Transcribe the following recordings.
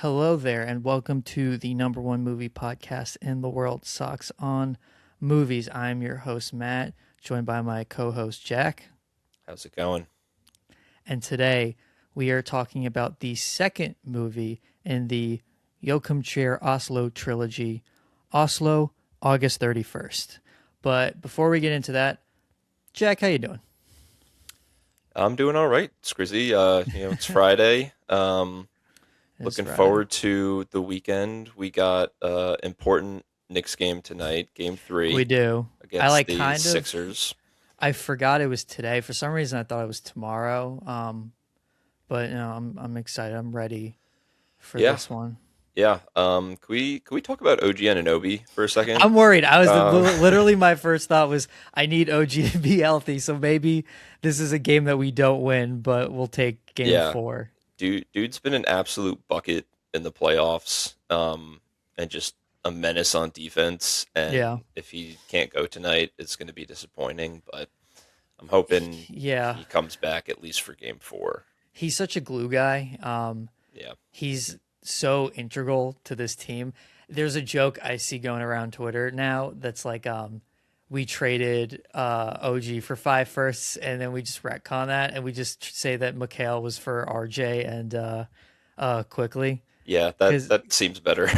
Hello there, and welcome to the number one movie podcast in the world, Socks on Movies. I'm your host, Matt, joined by my co host, Jack. How's it going? And today we are talking about the second movie in the Joachim Trier Oslo trilogy, Oslo, August 31st. But before we get into that, Jack, how you doing? I'm doing all right, Scrizzy. It's Friday. It's Looking Friday. forward to the weekend. We got important Knicks game tonight, Game We Three do. I against like the kind of. Sixers. I forgot it was today. For some reason, I thought it was tomorrow. But I'm excited. I'm ready for Yeah, this one. yeah. Can we talk about OG Anunoby for a second? I'm worried. I was Um, literally my first thought was I need OG to be healthy. So maybe this is a game that we don't win, but we'll take game yeah, four. dude's been an absolute bucket in the playoffs. And just a menace on defense. Yeah, And if he can't go tonight, it's going to be disappointing. But I'm hoping yeah. he comes back at least for Game Four. He's such a glue guy. Yeah. He's so integral to this team. There's a joke I see going around Twitter now that's like, we traded OG for five firsts, and then we just retcon that, and we just say that Mikhail was for RJ and quickly. Yeah, that Because that seems better.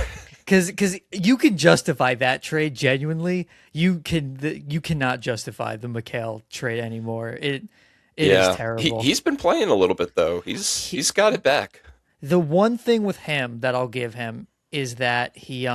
because you can justify that trade genuinely. You cannot justify the Mikhail trade anymore. It is Yeah. He terrible. he's been playing a little bit though. He's got it back. The one thing with him that I'll give him is that he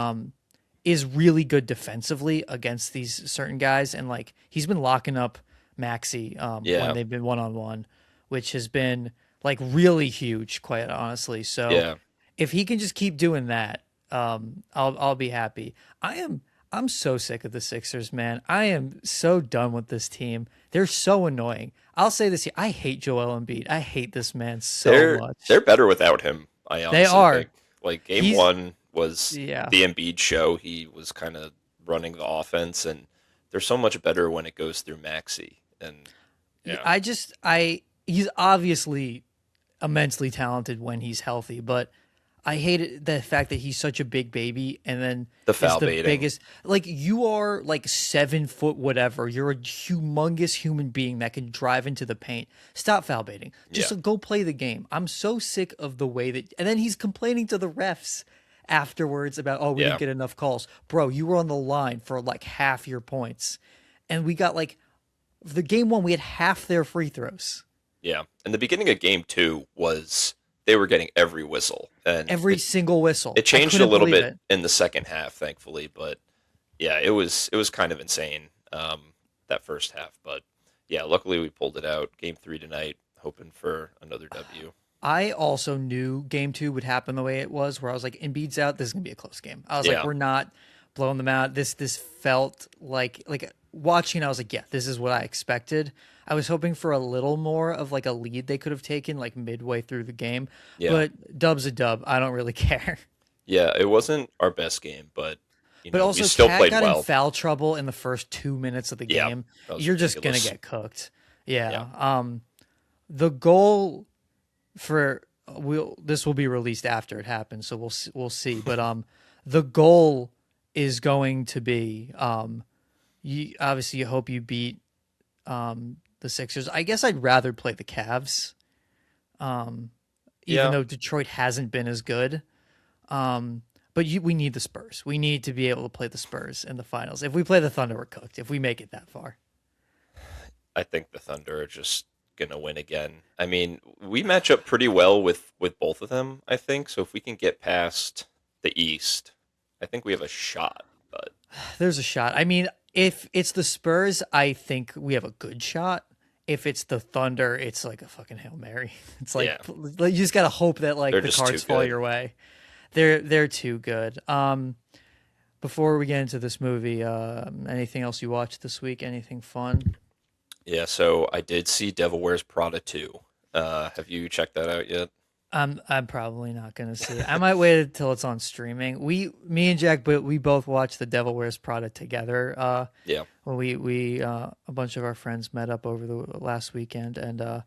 is really good defensively against these certain guys, and like he's been locking up Maxi when Yeah. they've been 1-on-1, which has been like really huge, quite honestly. So Yeah. if he can just keep doing that, I'll be happy. I'm so sick of the Sixers, man. I am so done with this team. They're so annoying. I'll say this here. I hate Joel Embiid. I hate this man so They're much. better without him, I They honestly are. think. Like game He's one was yeah. the Embiid show. He was kind of running the offense and they're so much better when it goes through Maxi. And yeah. I he's obviously immensely talented when he's healthy, but I hate the fact that he's such a big baby and then The is foul the baiting. biggest. Like you are like 7 foot whatever. You're a humongous human being that can drive into the paint. Stop foul baiting. Yeah. Just go play the game. I'm so sick of the way that. And then he's complaining to the refs afterwards about, oh, we didn't Yeah. get enough calls, bro. You were on the line for like half your points, and we got like the game one. We had half their free throws. Yeah. And the beginning of game two was they were getting every whistle. And Every single whistle. it I changed a couldn't little believe bit it. in the second half, thankfully, but yeah, it was kind of insane that first half. But yeah, luckily we pulled it out. Game three tonight, hoping for another W. I also knew game two would happen the way it was, where I was like, Embiid's out. This is gonna be a close game. I was like, Yeah, we're not blowing them out. This felt like watching. I was like, yeah, this is what I expected. I was hoping for a little more of like a lead they could have taken like midway through the game, yeah, but dub's a dub. I don't really care. yeah. It wasn't our best game, but But we also, still Cat played got in well. foul trouble in the first 2 minutes of the Yeah, game. that was You're just gonna ridiculous. get cooked. Yeah, Yeah. The goal for this will be released after it happens, so we'll see. But the goal is going to be you obviously you hope you beat the Sixers. I guess I'd rather play the Cavs, even yeah. though Detroit hasn't been as good. But we need the Spurs. We need to be able to play the Spurs in the finals. If we play the Thunder, we're cooked. If we make it that far, I think the Thunder are just gonna win again. I mean, we match up pretty well with both of them. I think so. If we can get past the East, I think we have a shot. But there's a shot. I mean, if it's the Spurs, I think we have a good shot. If it's the Thunder, it's like a fucking Hail Mary. It's like yeah, you just gotta hope that like they're the just too cards fall good. your way. They're too good. Before we get into this movie, anything else you watched this week? Anything fun? Yeah, so I did see Devil Wears Prada 2. Have you checked that out yet? I'm probably not gonna see it. I might wait until it's on streaming. Me and Jack, but we both watched The Devil Wears Prada together. Yeah. When we a bunch of our friends met up over the last weekend, and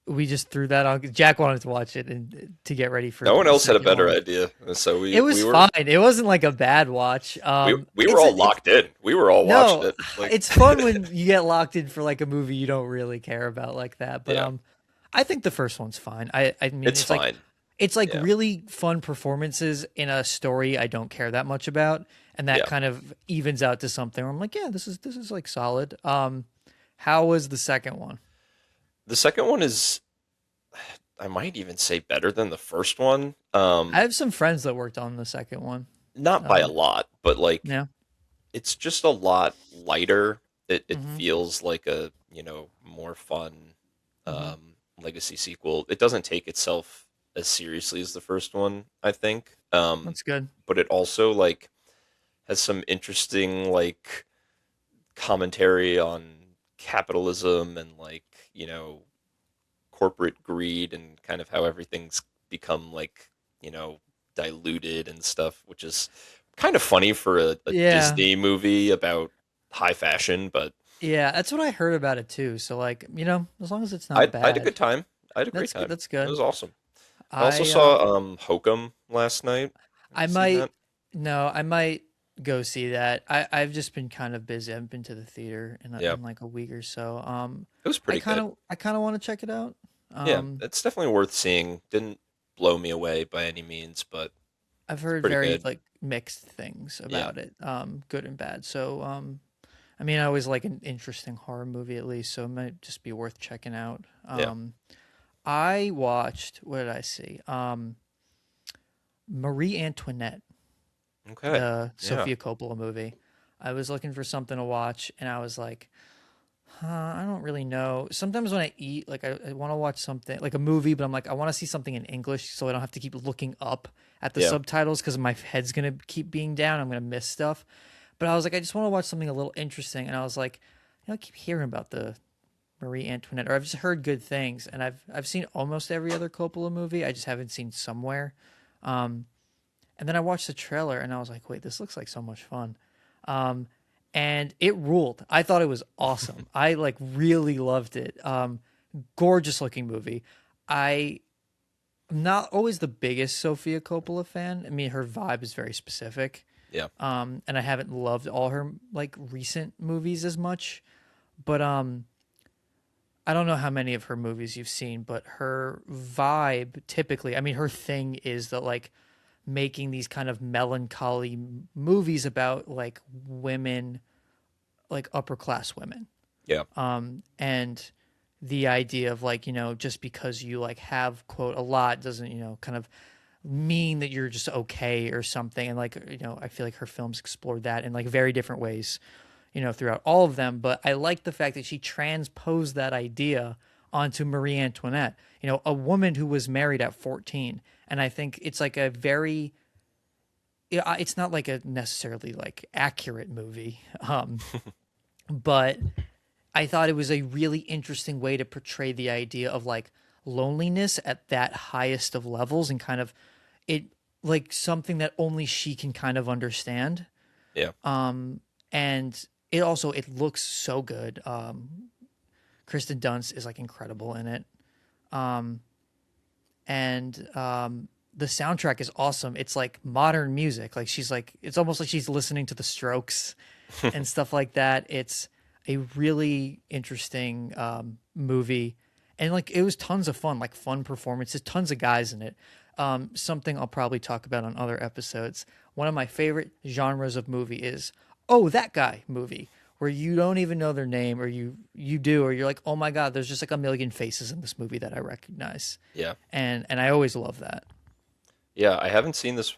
we just threw that on. Jack wanted to watch it and to get ready for No one the else had a second better one. idea, so It we was were fine. It wasn't like a bad watch. we were It's all it's locked in. We were all watching no, it. Like, it's fun when you get locked in for like a movie you don't really care about like that. But yeah, I think the first one's fine. I mean, it's fine. it's like Yeah, really fun performances in a story I don't care that much about, and that yeah. kind of evens out to something where I'm like, yeah, this is like solid. How was the second one? The second one is, I might even say, better than the first one. I have some friends that worked on the second one. Not by a lot, but like Yeah. it's just a lot lighter. It Hmm. feels like a, more fun Hmm. legacy sequel. It doesn't take itself as seriously as the first one, I think. That's good. But it also like has some interesting like commentary on capitalism and like, corporate greed and kind of how everything's become like, you know, diluted and stuff, which is kind of funny for a Yeah. Disney movie about high fashion, but Yeah, that's what I heard about it too. So like, as long as it's not I had a bad, good time. I had a great that's good. time. That's It good. was awesome. I also I saw Hokum last night. Have I you seen might that? no, I might go see that. I've just been kind of busy. I haven't been to the theater Yeah, in like a week or so. it was pretty good. I kind of want to check it out. Yeah, Um, it's definitely worth seeing. Didn't blow me away by any means, but I've it's heard pretty very good. like mixed things Yeah, about it, good and bad. So, I mean, I always like an interesting horror movie at least, so it might just be worth checking out. yeah. I watched, what did I see? Marie Antoinette, Okay. the Yeah, Sofia Coppola movie. I was looking for something to watch, and I was like, I don't really know. Sometimes when I eat, like I want to watch something like a movie, but I'm like, I want to see something in English so I don't have to keep looking up at the yeah. subtitles because my head's gonna keep being down. I'm gonna miss stuff. But I was like, I just want to watch something a little interesting, and I was like, I keep hearing about the Marie Antoinette, or I've just heard good things, and I've seen almost every other Coppola movie. I just haven't seen Somewhere. Um, and then I watched the trailer, and I was like, wait, this looks like so much fun. Um, and it ruled. I thought it was awesome. I like really loved it. Gorgeous looking movie. I'm not always the biggest Sofia Coppola fan. I mean, her vibe is very specific. Yeah. And I haven't loved all her like recent movies as much. But I don't know how many of her movies you've seen, but her vibe typically, I mean, her thing is that like making these kind of melancholy movies about like women, like upper class women. Yeah. And the idea of like, just because you like have quote a lot doesn't, kind of mean that you're just okay or something. And like, I feel like her films explored that in like very different ways, throughout all of them. But I like the fact that she transposed that idea onto Marie Antoinette, a woman who was married at 14. And I think it's like a very, it's not like a necessarily like accurate movie. But I thought it was a really interesting way to portray the idea of like loneliness at that highest of levels and kind of it like something that only she can kind of understand. Yeah. And it looks so good. Kristen Dunst is like incredible in it. Um, and the soundtrack is awesome. It's like modern music. Like she's like it's almost like she's listening to the Strokes and stuff like that. It's a really interesting movie, and like it was tons of fun, like fun performances, tons of guys in it. Something I'll probably talk about on other episodes. One of my favorite genres of movie is oh that guy movie where you don't even know their name or you do or you're like oh my god there's just like a million faces in this movie that I recognize Yeah. and I always love that. Yeah, I haven't seen this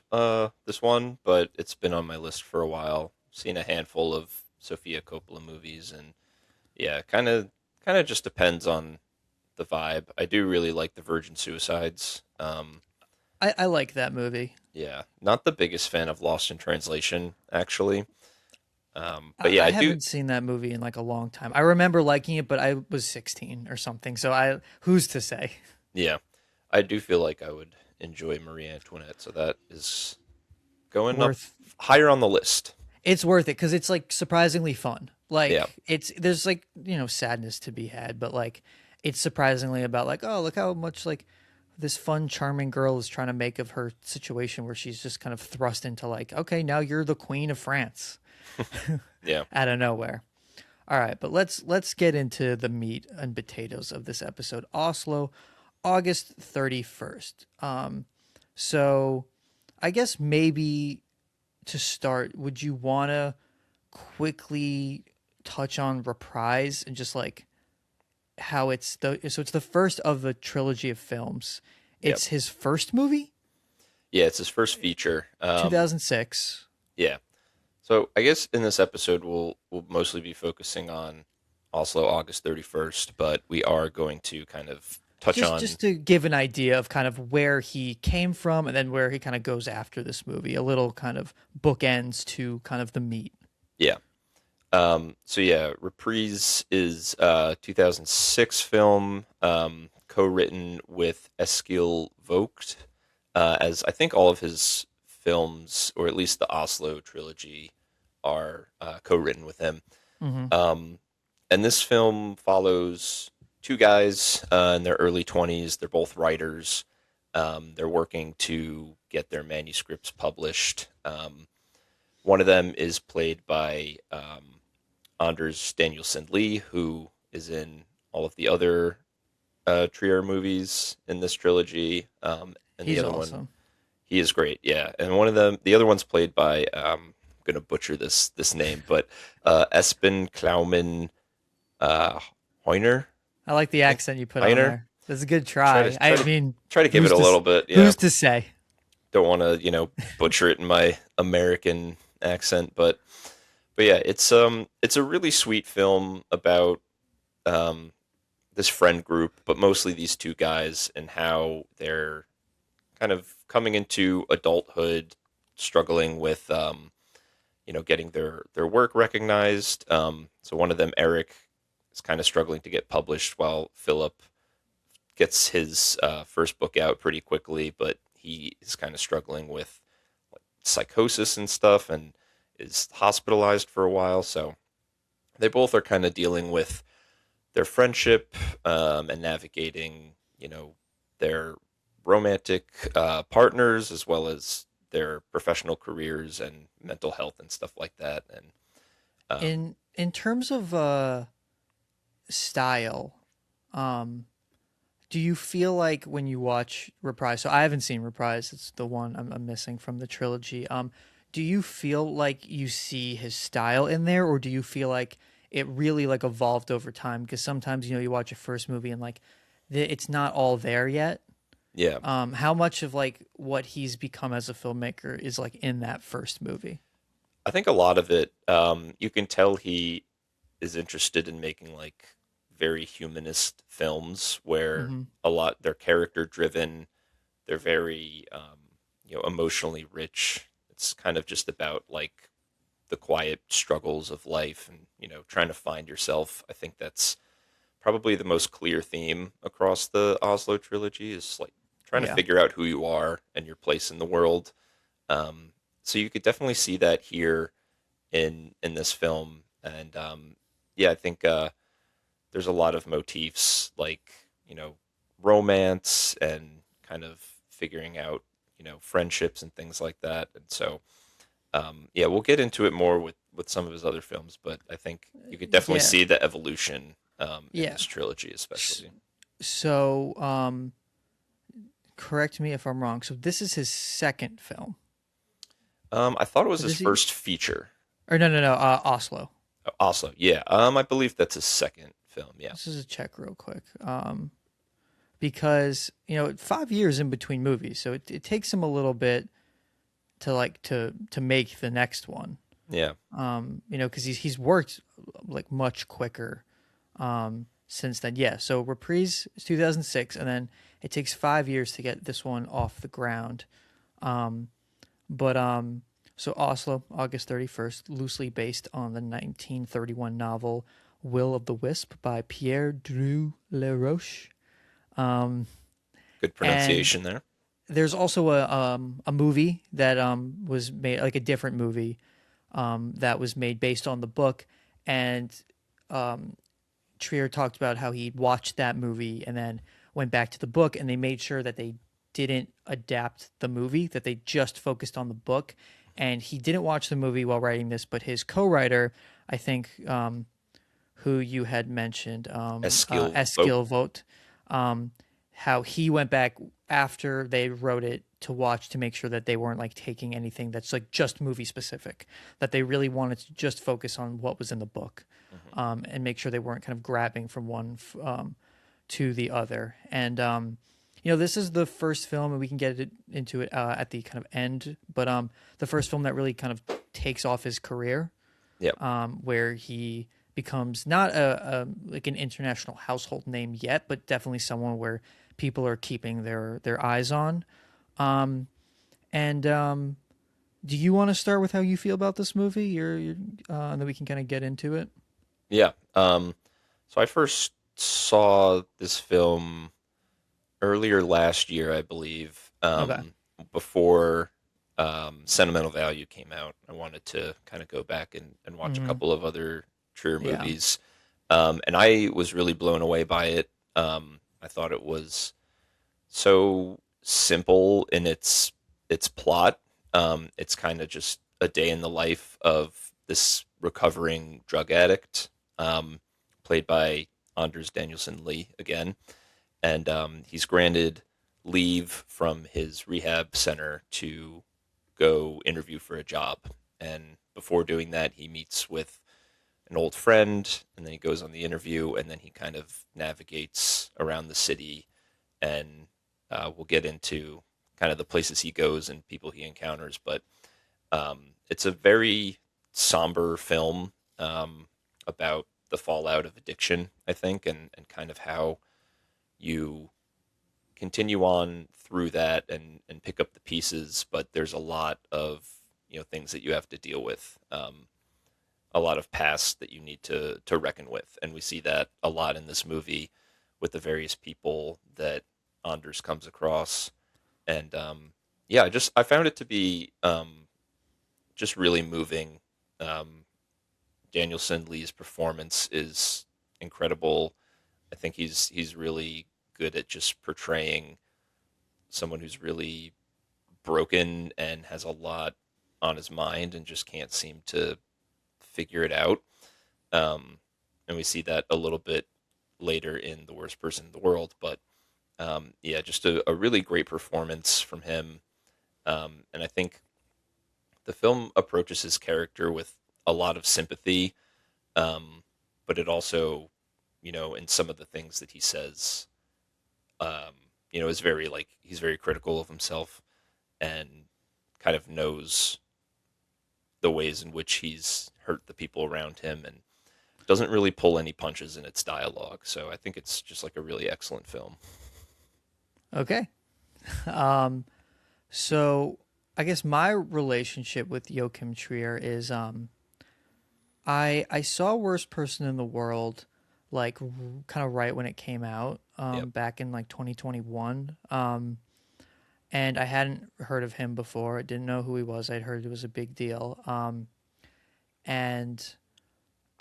one, but it's been on my list for a while. Seen a handful of Sofia Coppola movies, and yeah, kind of just depends on the vibe. I do really like the Virgin Suicides. I like that movie. Yeah, not the biggest fan of Lost in Translation, actually. But yeah, I I do. haven't seen that movie in like a long time. I remember liking it, but I was 16 or something. So I who's to say? Yeah, I do feel like I would enjoy Marie Antoinette, so that is going up Worth higher on the list. it's worth it because it's like surprisingly fun. Yeah, Like it's there's like sadness to be had, but like it's surprisingly about like, oh, look how much like this fun, charming girl is trying to make of her situation where she's just kind of thrust into like, okay, now you're the queen of France Yeah. out of nowhere. All right, but let's get into the meat and potatoes of this episode. Oslo, August 31st. So I guess maybe to start, would you want to quickly touch on Reprise and just like how it's the first of the trilogy of films. Yep. It's his first movie, Yeah, it's his first feature. 2006. Yeah. So I guess in this episode we'll mostly be focusing on Oslo August 31st, but we are going to kind of touch on Just to give an idea of kind of where he came from and then where he kind of goes after this movie, a little kind of bookends to kind of the meat. yeah. So yeah, Reprise is a 2006 film, co-written with Eskil Vogt, as I think all of his films, or at least the Oslo trilogy, are co-written with him. Hmm. Um, and this film follows two guys in their early 20s. They're both writers. They're working to get their manuscripts published. One of them is played by Anders Danielson Lee, who is in all of the other Trier movies in this trilogy. And the He's other one, awesome. he is great, yeah. And one of them, the other one's played by, I'm going to butcher this name, but Espen Klauman uh, Hoyner, I like the I think. accent you put on Heiner. there. That's a good Try try. to try I to mean, try to give it who's a to little bit, yeah. who's to say? Don't want to, butcher it in my American accent, but yeah, it's a really sweet film about um this friend group, but mostly these two guys and how they're kind of coming into adulthood, struggling with getting their work recognized. So one of them, Eric, is kind of struggling to get published, while Philip gets his first book out pretty quickly, but he is kind of struggling with like, psychosis and stuff, and is hospitalized for a while. So they both are kind of dealing with their friendship, and navigating, their romantic partners, as well as their professional careers and mental health and stuff like that. And um, In terms of style, um, do you feel like when you watch Reprise? So I haven't seen Reprise. It's the one I'm missing from the trilogy. Do you feel like you see his style in there, or do you feel like it really like evolved over time? Because sometimes you watch a first movie and like it's not all there yet. yeah, How much of like what he's become as a filmmaker is like in that first movie? I think a lot of it, you can tell he is interested in making like very humanist films where Mm-hmm. a lot they're character driven. They're very emotionally rich. It's kind of just about like the quiet struggles of life, and trying to find yourself. I think that's probably the most clear theme across the Oslo trilogy, is like trying to Yeah. figure out who you are and your place in the world. Um, so you could definitely see that here in this film. And yeah, I think there's a lot of motifs like romance and kind of figuring out friendships and things like that. And so yeah, we'll get into it more with some of his other films, but I think you could definitely Yeah. see the evolution in Yeah. this trilogy, S- especially. So, correct me if I'm wrong. So this is his second film. I thought it was Or his does he? first feature. Or no, no, no. Oslo. Also, yeah, I believe that's his second film. Yeah, This is a check real quick. Because 5 years in between movies, so it takes him a little bit to like to make the next one. yeah, Because he's worked like much quicker since then. Yeah. So Reprise is 2006, and then it takes 5 years to get this one off the ground. Um, but so Oslo, August 31st, loosely based on the 1931 novel Will of the Wisp by Pierre Drew Leroche. Um, good and pronunciation there. there's also a movie that was made, like a different movie that was made based on the book, and um Trier talked about how he watched that movie and then went back to the book, and they made sure that they didn't adapt the movie, that they just focused on the book. And he didn't watch the movie while writing this, but his co-writer, I think, who you had mentioned, Eskil Vogt. Eskil Vogt, um, how he went back after they wrote it to watch to make sure that they weren't like taking anything that's like just movie specific, that they really wanted to just focus on what was in the book, Mhm. and make sure they weren't kind of grabbing from one to the other. And this is the first film, and we can get into it at the kind of end, but the first film that really kind of takes off his career, Yep. where he becomes not a like an international household name yet, but definitely someone where people are keeping their eyes on. Um, and Do you want to start with how you feel about this movie? And then we can kind of get into it. Yeah. So I first saw this film earlier last year, I believe, Okay. before Sentimental Value came out. I wanted to kind of go back and watch a Hmm. couple of other Trier Yeah. movies, and I was really blown away by it. I thought it was so simple in its plot. It's kind of just a day in the life of this recovering drug addict, played by Anders Danielson Lee again, and he's granted leave from his rehab center to go interview for a job. And before doing that, he meets with an old friend, and then he goes on the interview, and then he kind of navigates around the city, and we'll get into kind of the places he goes and people he encounters. But it's a very somber film, about the fallout of addiction, I think, and kind of how you continue on through that and pick up the pieces, but there's a lot of things that you have to deal with, a lot of past that you need to reckon with, and we see that a lot in this movie with the various people that Anders comes across, and yeah, I found it to be just really moving. Um, Danielson Lee's performance is incredible. I think he's really good at just portraying someone who's really broken and has a lot on his mind and just can't seem to figure it out. Um, and we see that a little bit later in The Worst Person in the World. But yeah, just a really great performance from him. And I think the film approaches his character with a lot of sympathy, um, but it also, in some of the things that he says, um, is very like he's very critical of himself and kind of knows the ways in which he's hurt the people around him and doesn't really pull any punches in its dialogue. So I think it's just like a really excellent film. Okay. Um, so I guess my relationship with Joachim Trier is I saw Worst Person in the World like kind of right when it came out, Yep. back in like 2021. And I hadn't heard of him before. I didn't know who he was. I'd heard it was a big deal. And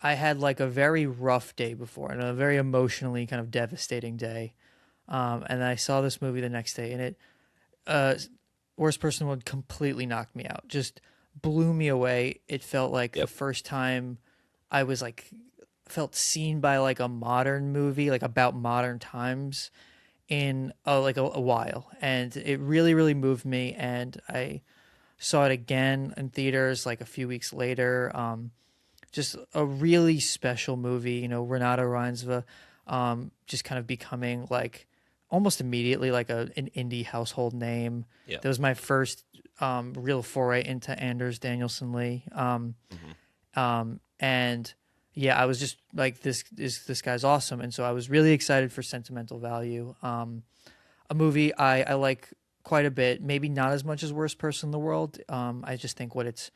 I had like a very rough day before and a very emotionally kind of devastating day. And I saw this movie the next day, and uh, Worst Person would completely knock me out. Just blew me away. It felt like the Yep. first time I was like felt seen by like a modern movie, like about modern times in a while, and it really really moved me. And I saw it again in theaters like a few weeks later. Just a really special movie. Renata Reinsve, just kind of becoming like almost immediately like an indie household name. Yep. That was my first real foray into Anders Danielson Lee. Hmm. And yeah, I was just like, this guy's awesome, and so I was really excited for Sentimental Value, a movie I like quite a bit. Maybe not as much as Worst Person in the World. I just think what it's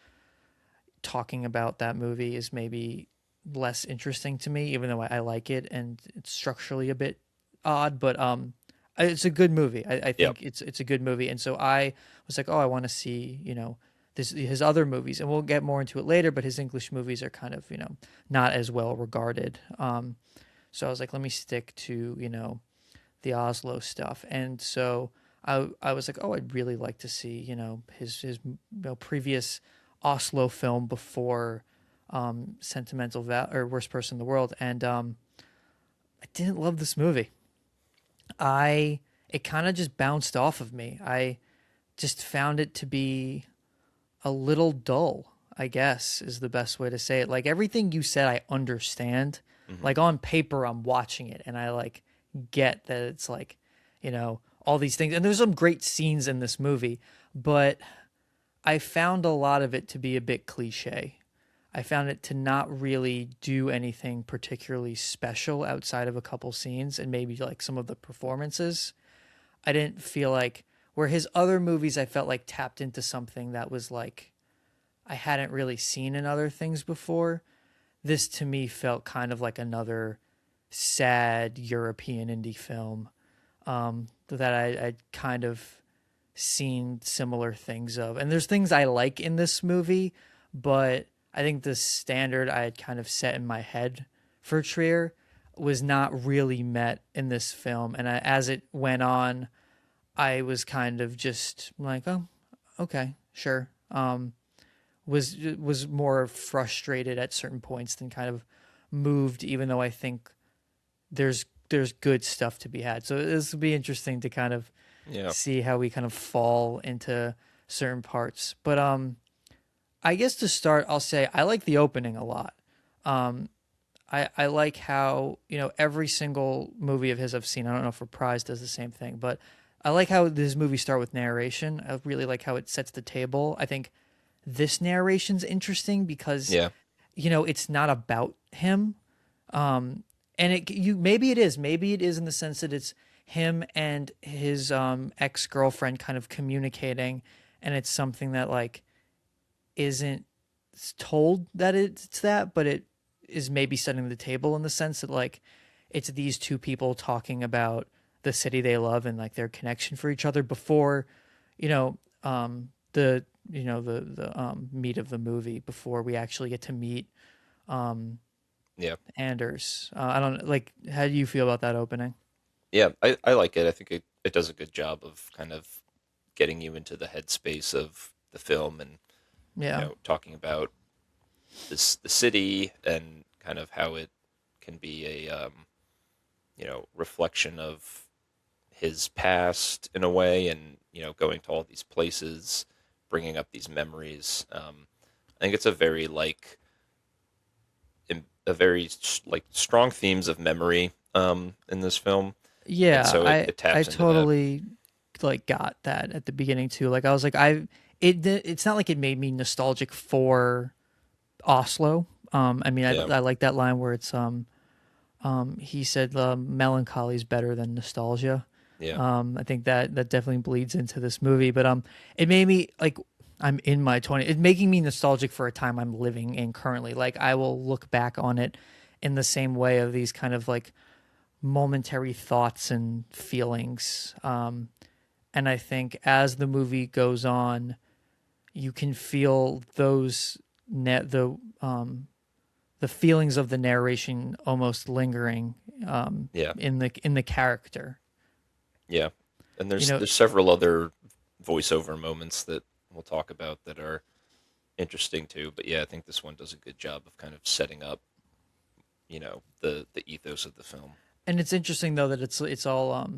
talking about that movie is maybe less interesting to me, even though I like it and it's structurally a bit odd. But it's a good movie. I Yep. think it's a good movie, and so I was like, oh, I want to see his other movies, and we'll get more into it later. But his English movies are kind of not as well regarded. So I was like, let me stick to, the Oslo stuff. And so I was like, oh, I'd really like to see, his previous Oslo film before Sentimental Val or Worst Person in the World. And I didn't love this movie. I It kind of just bounced off of me. I just found it to be a little dull, I guess is the best way to say it. Like everything you said, I understand. Hmm. Like on paper, I'm watching it and I like get that it's like, all these things. And there's some great scenes in this movie, but I found a lot of it to be a bit cliche. I found it to not really do anything particularly special outside of a couple scenes and maybe like some of the performances. I didn't feel like where his other movies I felt like tapped into something that was like I hadn't really seen in other things before. This to me felt kind of like another sad European indie film that I'd kind of seen similar things of. And there's things I like in this movie, but I think the standard I had kind of set in my head for Trier was not really met in this film. And as it went on, I was kind of just like, oh, okay, sure. Was more frustrated at certain points than kind of moved, even though I think there's good stuff to be had. So this will be interesting to kind of Yeah. see how we kind of fall into certain parts. But I guess to start, I'll say I like the opening a lot. Um, I like how every single movie of his I've seen. I don't know if Reprise does the same thing, but I like how this movies start with narration. I really like how it sets the table. I think this narration's interesting because Yeah. it's not about him. And maybe it is in the sense that it's him and his ex-girlfriend kind of communicating, and it's something that like isn't told that it's that, but it is maybe setting the table in the sense that like it's these two people talking about the city they love and like their connection for each other before the meat of the movie, before we actually get to meet Yeah. Anders. I don't like, how do you feel about that opening? Yeah. I like it. I think it does a good job of kind of getting you into the headspace of the film and, Yeah. talking about the city and kind of how it can be a, reflection of his past in a way, and going to all these places, bringing up these memories. I think it's a very like a very like strong themes of memory in this film, and Yeah, so it, I it I taps into that. totally like got that at the beginning too. Like I was like it's not like it made me nostalgic for Oslo. I mean Yeah, I like that line where it's he said melancholy is better than nostalgia. yeah, I think that definitely bleeds into this movie, but it made me like I'm in my 20s. It's making me nostalgic for a time I'm living in currently. Like I will look back on it in the same way of these kind of like momentary thoughts and feelings. And I think as the movie goes on, you can feel the feelings of the narration almost lingering yeah, in the character. yeah. And You there's know, there's several other voiceover moments that we'll talk about that are interesting too. But yeah, I think this one does a good job of kind of setting up, the ethos of the film. and it's interesting though that it's all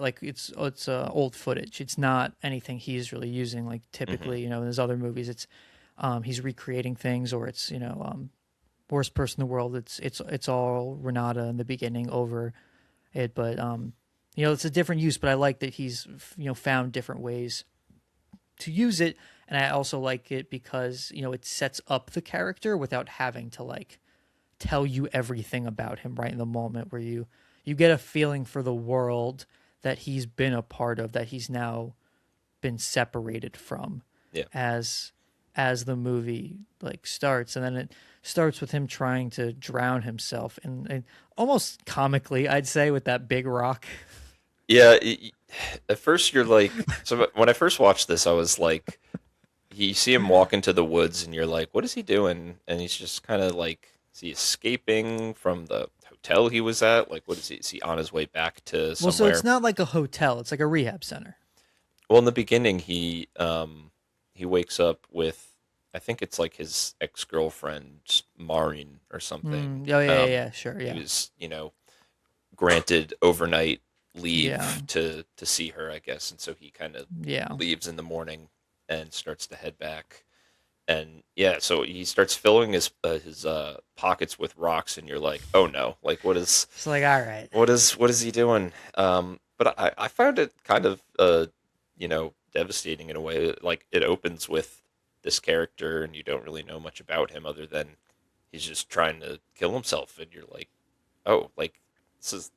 like it's old footage. It's not anything he's really using. Like Hmm. typically, in his other movies, it's he's recreating things, or it's worst person in the world. It's all Renata in the beginning over it, but it's a different use. But I like that he's found different ways to use it, and I also like it because it sets up the character without having to like tell you everything about him right in the moment, where you get a feeling for the world that he's been a part of, that he's now been separated from Yeah, as the movie like starts. And then it starts with him trying to drown himself and almost comically, I'd say, with that big rock. yeah. At first, you're like, so when I first watched this, I was like, you see him walk into the woods, and you're like, what is he doing? And he's just kind of like, is he escaping from the hotel he was at? Like, what is he? Is he on his way back to Well, so it's somewhere? not like a hotel; it's like a rehab center. Well, in the beginning, he wakes up with, I think it's like his ex girlfriend Maureen or something. Mm, oh yeah, yeah, Um, yeah, sure, he yeah, was, granted overnight yeah, leave to see her, I guess, and so he kind of yeah. leaves in the morning and starts to head back. And yeah, so he starts filling his pockets with rocks, and you're like, oh no, like It's like, all right. what is he doing? But I found it kind of devastating in a way. Like it opens with this character, and you don't really know much about him other than he's just trying to kill himself, and you're like, oh, like this is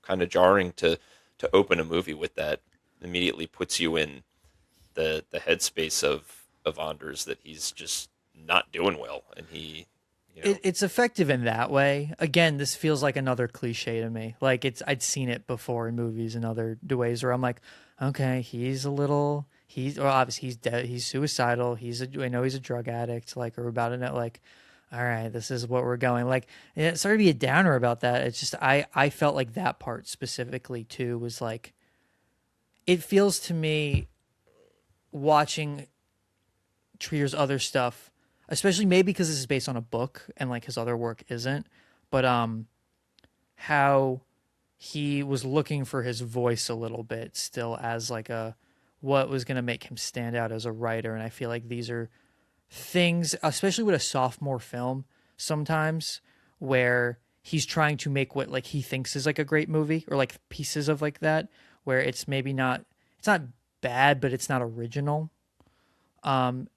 kind of jarring to open a movie with that. Immediately puts you in the headspace of Anders that he's just not doing well, and he, you know, It's effective in that way. Again, this feels like another cliche to me. Like it's I'd seen it before in movies and other ways where I'm like, okay, he's well, obviously he's dead, he's suicidal, I know he's a drug addict, like or about it like, all right, this is what we're going. Like sorry to be a downer about that. It's just I felt like that part specifically too was like it feels to me watching Trier's other stuff, especially maybe because this is based on a book and like his other work isn't, but how he was looking for his voice a little bit still as like a what was going to make him stand out as a writer, and I feel like these are things, especially with a sophomore film, sometimes where he's trying to make what like he thinks is like a great movie or like pieces of like that where it's maybe not it's not bad but it's not original. Um,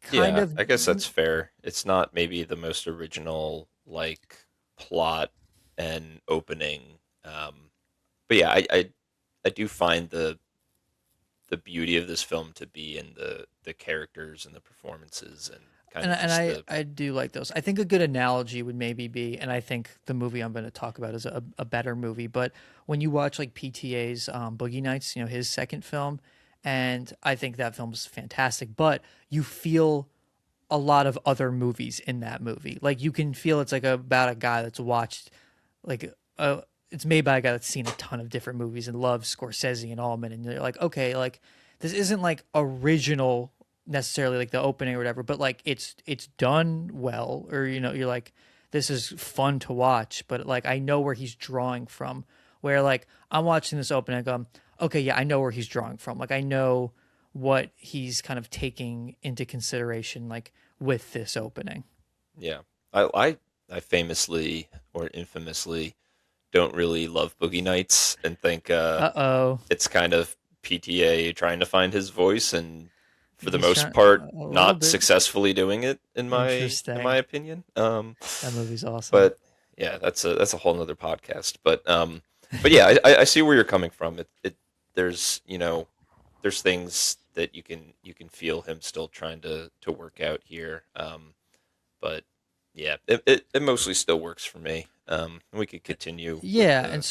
kind yeah, of I guess that's fair. It's not maybe the most original like plot and opening, but yeah, I do find the beauty of this film to be in the characters and the performances and kind of and just the I do like those. I think a good analogy would maybe be, and I think the movie I'm going to talk about is a better movie. But when you watch like PTA's Boogie Nights, his second film, and I think that film is fantastic. But you feel a lot of other movies in that movie. Like you can feel it's like about a guy that's watched like it's made by a guy that's seen a ton of different movies and loves Scorsese and Allman, and you're like, okay, like this isn't like original necessarily like the opening or whatever, but like it's done well, or you're like, this is fun to watch, but like I know where he's drawing from. Where like I'm watching this opening, I go, okay, yeah, I know where he's drawing from. Like I know what he's kind of taking into consideration, like with this opening. yeah. I famously or infamously don't really love Boogie Nights and think Uh oh, it's kind of PTA trying to find his voice and for the he's most trying part a little not bit successfully doing it in my interesting. opinion. That movie's awesome. But yeah, that's a whole nother podcast. But yeah, I see where you're coming from. It there's there's things that you can feel him still trying to work out here. But yeah, it mostly still works for me. And we could continue with Yeah, the and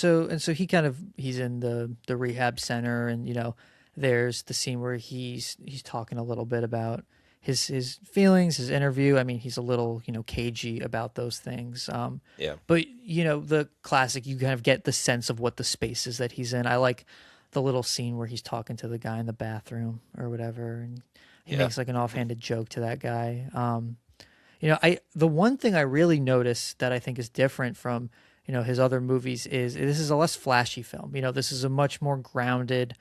so he's in the rehab center, and there's the scene where he's talking a little bit about his feelings, his interview. I mean, he's a little cagey about those things. yeah. But the classic, you kind of get the sense of what the space is that he's in. I like the little scene where he's talking to the guy in the bathroom or whatever, and he Yeah. makes like an offhanded joke to that guy. I the one thing I really noticed that I think is different from his other movies is this is a less flashy film. This is a much more grounded,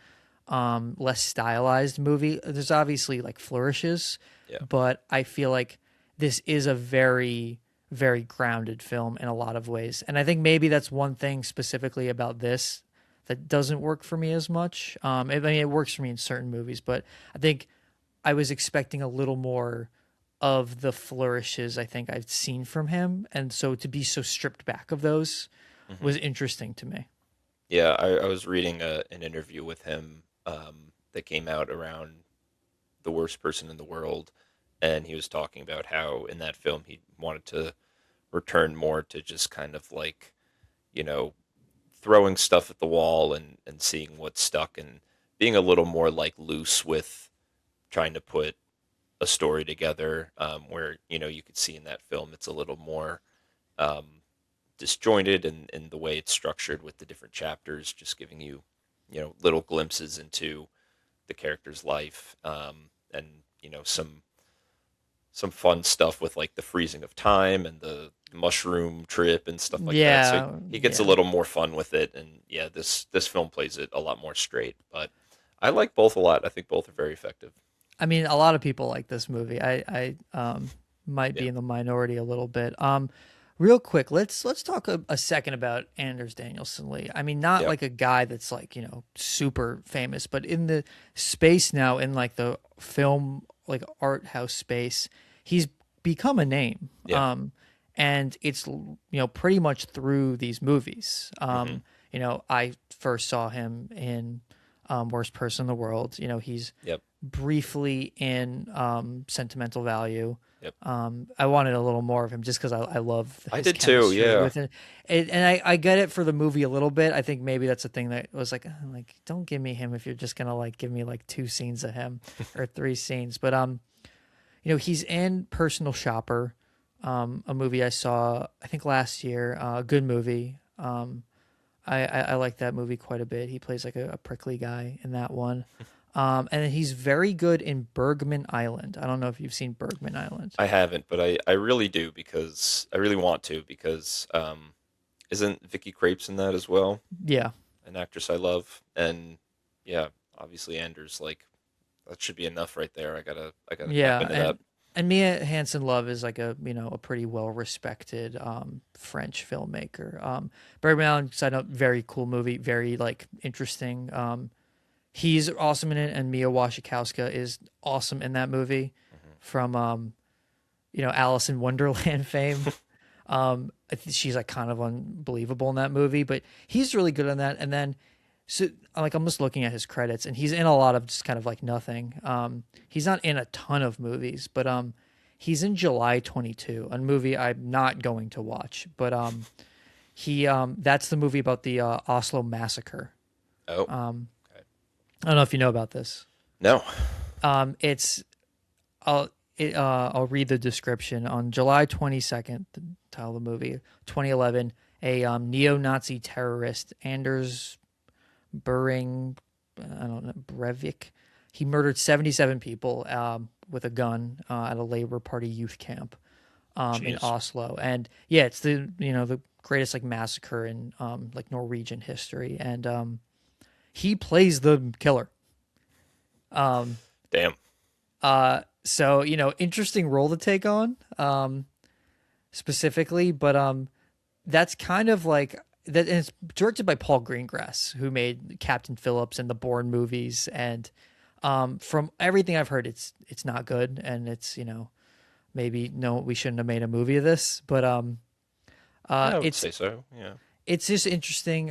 less stylized movie. There's obviously like flourishes, Yeah. but I feel like this is a very very grounded film in a lot of ways, and I think maybe that's one thing specifically about this that doesn't work for me as much. I mean, it works for me in certain movies, but I think I was expecting a little more of the flourishes I think I've seen from him, and so to be so stripped back of those Hmm. was interesting to me. Yeah, I was reading an interview with him that came out around The Worst Person in the World, and he was talking about how in that film he wanted to return more to just kind of like, you know, throwing stuff at the wall and seeing what stuck and being a little more like loose with trying to put a story together, where, you could see in that film it's a little more um, disjointed in the way it's structured with the different chapters, just giving you, little glimpses into the character's life, and some fun stuff with like the freezing of time and the mushroom trip and stuff like that. So Yeah, he gets a yeah. little more fun with it, and yeah, this film plays it a lot more straight. But I like both a lot. I think both are very effective. I mean, a lot of people like this movie. I might Yeah, be in the minority a little bit. Real quick, let's talk a second about Anders Danielson Lee. I mean, not yeah, like a guy that's like, super famous, but in the space now, in like the film like art house space, he's become a name. yeah. And it's pretty much through these movies. Hmm. I first saw him in Worst Person in the World. He's Yep, briefly in Sentimental Value. yep. I wanted a little more of him just because I love I his did too. chemistry Yeah. with it. And I get it for the movie a little bit. I think maybe that's the thing that was like, don't give me him if you're just gonna like give me like two scenes of him or three scenes. But he's in Personal Shopper, a movie I saw I think last year. A good movie. I like that movie quite a bit. He plays like a prickly guy in that one. And then he's very good in Bergman Island. I don't know if you've seen Bergman Island. I haven't, but I really do because I really want to because isn't Vicky Krieps in that as well? Yeah, An actress I love, and yeah, obviously Anders, like, that should be enough right there. I gotta tap yeah, into that. and Mia Hansen Love is like a pretty well respected French filmmaker. Bergman Island, side note, very cool movie, very like interesting. He's awesome in it, and Mia Wasikowska is awesome in that movie Hmm. from Alice in Wonderland fame. I think she's like kind of unbelievable in that movie, but he's really good in that. And then, so like I'm just looking at his credits, and he's in a lot of just kind of like nothing. He's not in a ton of movies, but he's in July 22, a movie I'm not going to watch. But he that's the movie about the Oslo massacre. Oh, Um, okay. I don't know if you know about this. No. It's I'll read the description. On July 22nd, the title of the movie, 2011, a neo-Nazi terrorist, Anders Bering, I don't know, Breivik, he murdered 77 people with a gun at a Labor Party youth camp in Jeez. Oslo. And yeah, it's the greatest like massacre in like Norwegian history. And he plays the killer. Um, Damn. so interesting role to take on, specifically, but that's kind of like that. And it's directed by Paul Greengrass, who made Captain Phillips and the Bourne movies, and from everything I've heard, it's not good, and it's maybe no, we shouldn't have made a movie of this, but Yeah, I would it's say so. Yeah. it's just interesting,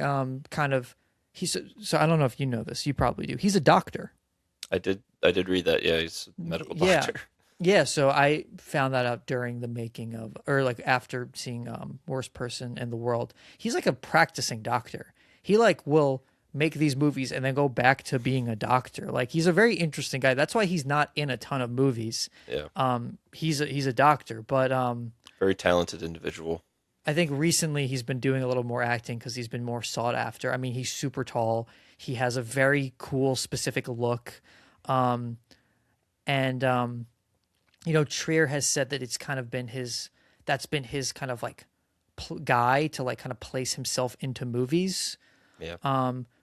kind of. So I don't know if you know this, you probably do. He's a doctor. I did read that. Yeah, he's a medical Yeah. doctor. Yeah, so I found that out during the making of, or like after seeing Worst Person in the World. He's like a practicing doctor. He like will make these movies and then go back to being a doctor. Like he's a very interesting guy. That's why he's not in a ton of movies. Yeah. He's a doctor, but Very talented individual. I think recently he's been doing a little more acting because he's been more sought after. I mean, he's super tall. He has a very cool, specific look. Um, and Trier has said that it's kind of been that's been his kind of like guy to like kind of place himself into movies, Yeah.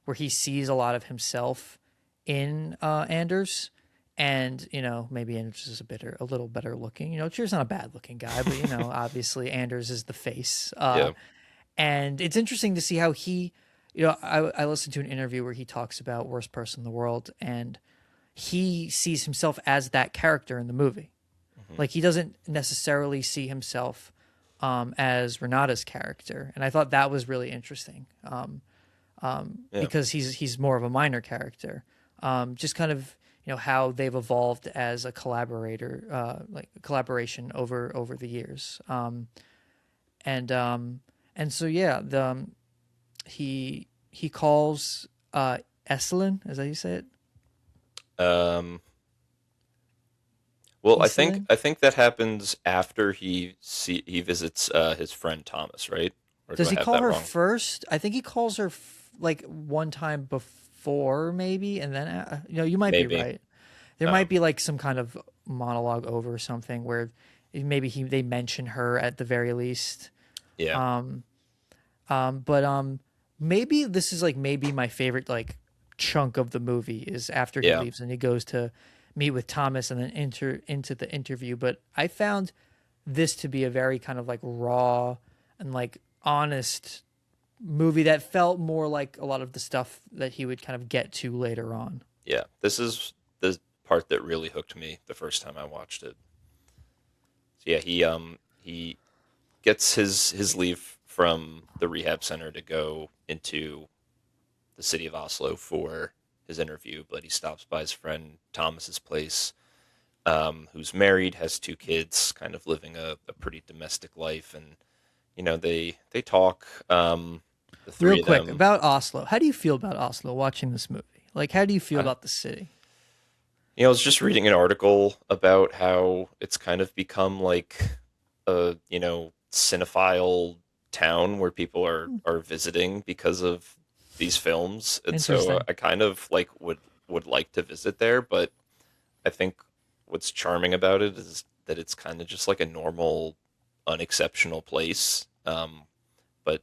where he sees a lot of himself in Anders. And maybe Anders is a little better looking. Trier's not a bad looking guy, but obviously Anders is the face. Yeah. And it's interesting to see how he, I listened to an interview where he talks about Worst Person in the World, and he sees himself as that character in the movie. Hmm. Like he doesn't necessarily see himself as Renata's character, and I thought that was really interesting, Yeah. because he's more of a minor character. Just kind of how they've evolved as a collaborator, like collaboration over the years, and so yeah, he calls Esselin, is that how you say it? Um. Well, I think Eastlin? I think that happens after he visits his friend Thomas, right? or do Does I he have call that her wrong? first? I think he calls her like one time before, maybe, and then you might be Maybe. right. There might Um, be like some kind of monologue over or something where maybe they mention her at the very least. yeah, Um, but maybe this is like maybe my favorite like chunk of the movie is after he yeah, leaves and he goes to meet with Thomas and then enter into the interview. But I found this to be a very kind of like raw and like honest movie that felt more like a lot of the stuff that he would kind of get to later on. yeah. This is the part that really hooked me the first time I watched it. So yeah, he gets his leave from the rehab center to go into the city of Oslo for his interview, but he stops by his friend Thomas's place, who's married, has two kids, kind of living a pretty domestic life, and they talk. The Real three of quick them. about Oslo. How do you feel about Oslo watching this movie? Like, how do you feel I, about the city? I was just reading an article about how it's kind of become like a cinephile town where people are visiting because of these films, and so Interesting. I kind of like would like to visit there, but I think what's charming about it is that it's kind of just like a normal, unexceptional place. But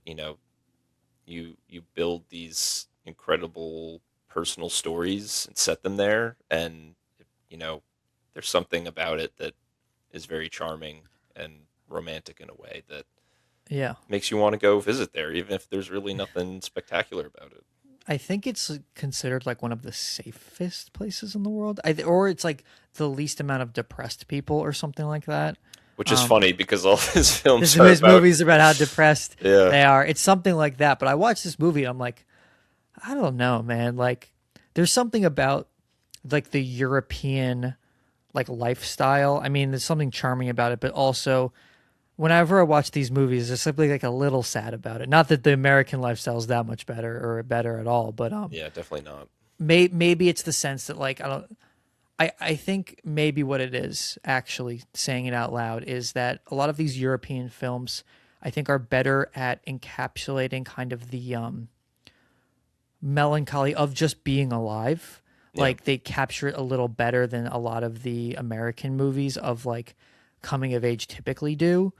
you build these incredible personal stories and set them there, and you know, there's something about it that is very charming and romantic in a way that Yeah. makes you want to go visit there, even if there's really nothing spectacular about it. I think it's considered like one of the safest places in the world. Or it's like the least amount of depressed people or something like that. Which is Um, funny because all his films are his about, movies about how depressed yeah, they are. It's something like that. But I watched this movie and I'm like, I don't know, man. Like, there's something about like the European like lifestyle. I mean, there's something charming about it, but also whenever I watch these movies, there's simply like a little sad about it. Not that the American lifestyle is that much better or better at all, but yeah, definitely not. maybe it's the sense that like I don't. I think maybe what it is actually saying it out loud is that a lot of these European films I think are better at encapsulating kind of the melancholy of just being alive. Yeah, Like they capture it a little better than a lot of the American movies of like coming of age typically do,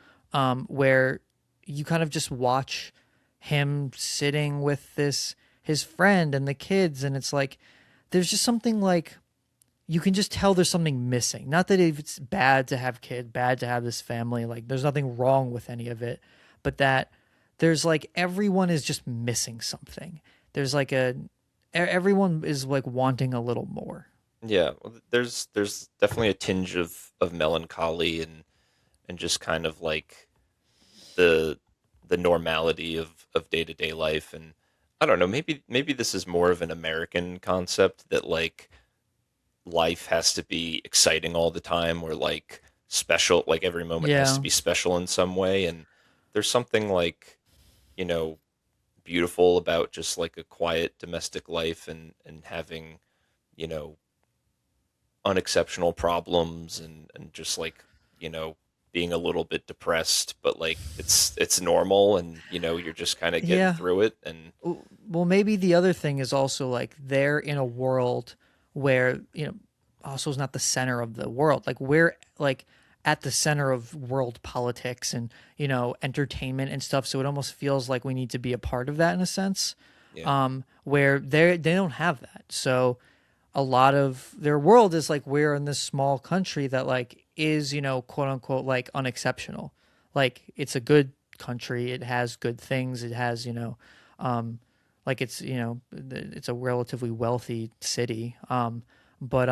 where you kind of just watch him sitting with this his friend and the kids, and it's like there's just something like you can just tell there's something missing. Not that it's bad to have kids, bad to have this family, like there's nothing wrong with any of it, but that there's like everyone is just missing something. There's like everyone is like wanting a little more. yeah. Well, there's definitely a tinge of melancholy and just kind of like the the normality of day to day life, and I don't know, maybe this is more of an American concept that like life has to be exciting all the time or like special, like every moment has to Yeah. be special in some way, and there's something like you know beautiful about just like a quiet domestic life and having you know unexceptional problems and just like you know being a little bit depressed, but like it's normal, and you're just kind of getting Yeah. through it. And Well, maybe the other thing is also like they're in a world where, Oslo's not the center of the world. Like we're like at the center of world politics and, entertainment and stuff. So it almost feels like we need to be a part of that in a sense, yeah, where they don't have that. So a lot of their world is like we're in this small country that like is, quote unquote, like unexceptional. Like it's a good country. It has good things. It has, like it's a relatively wealthy city. But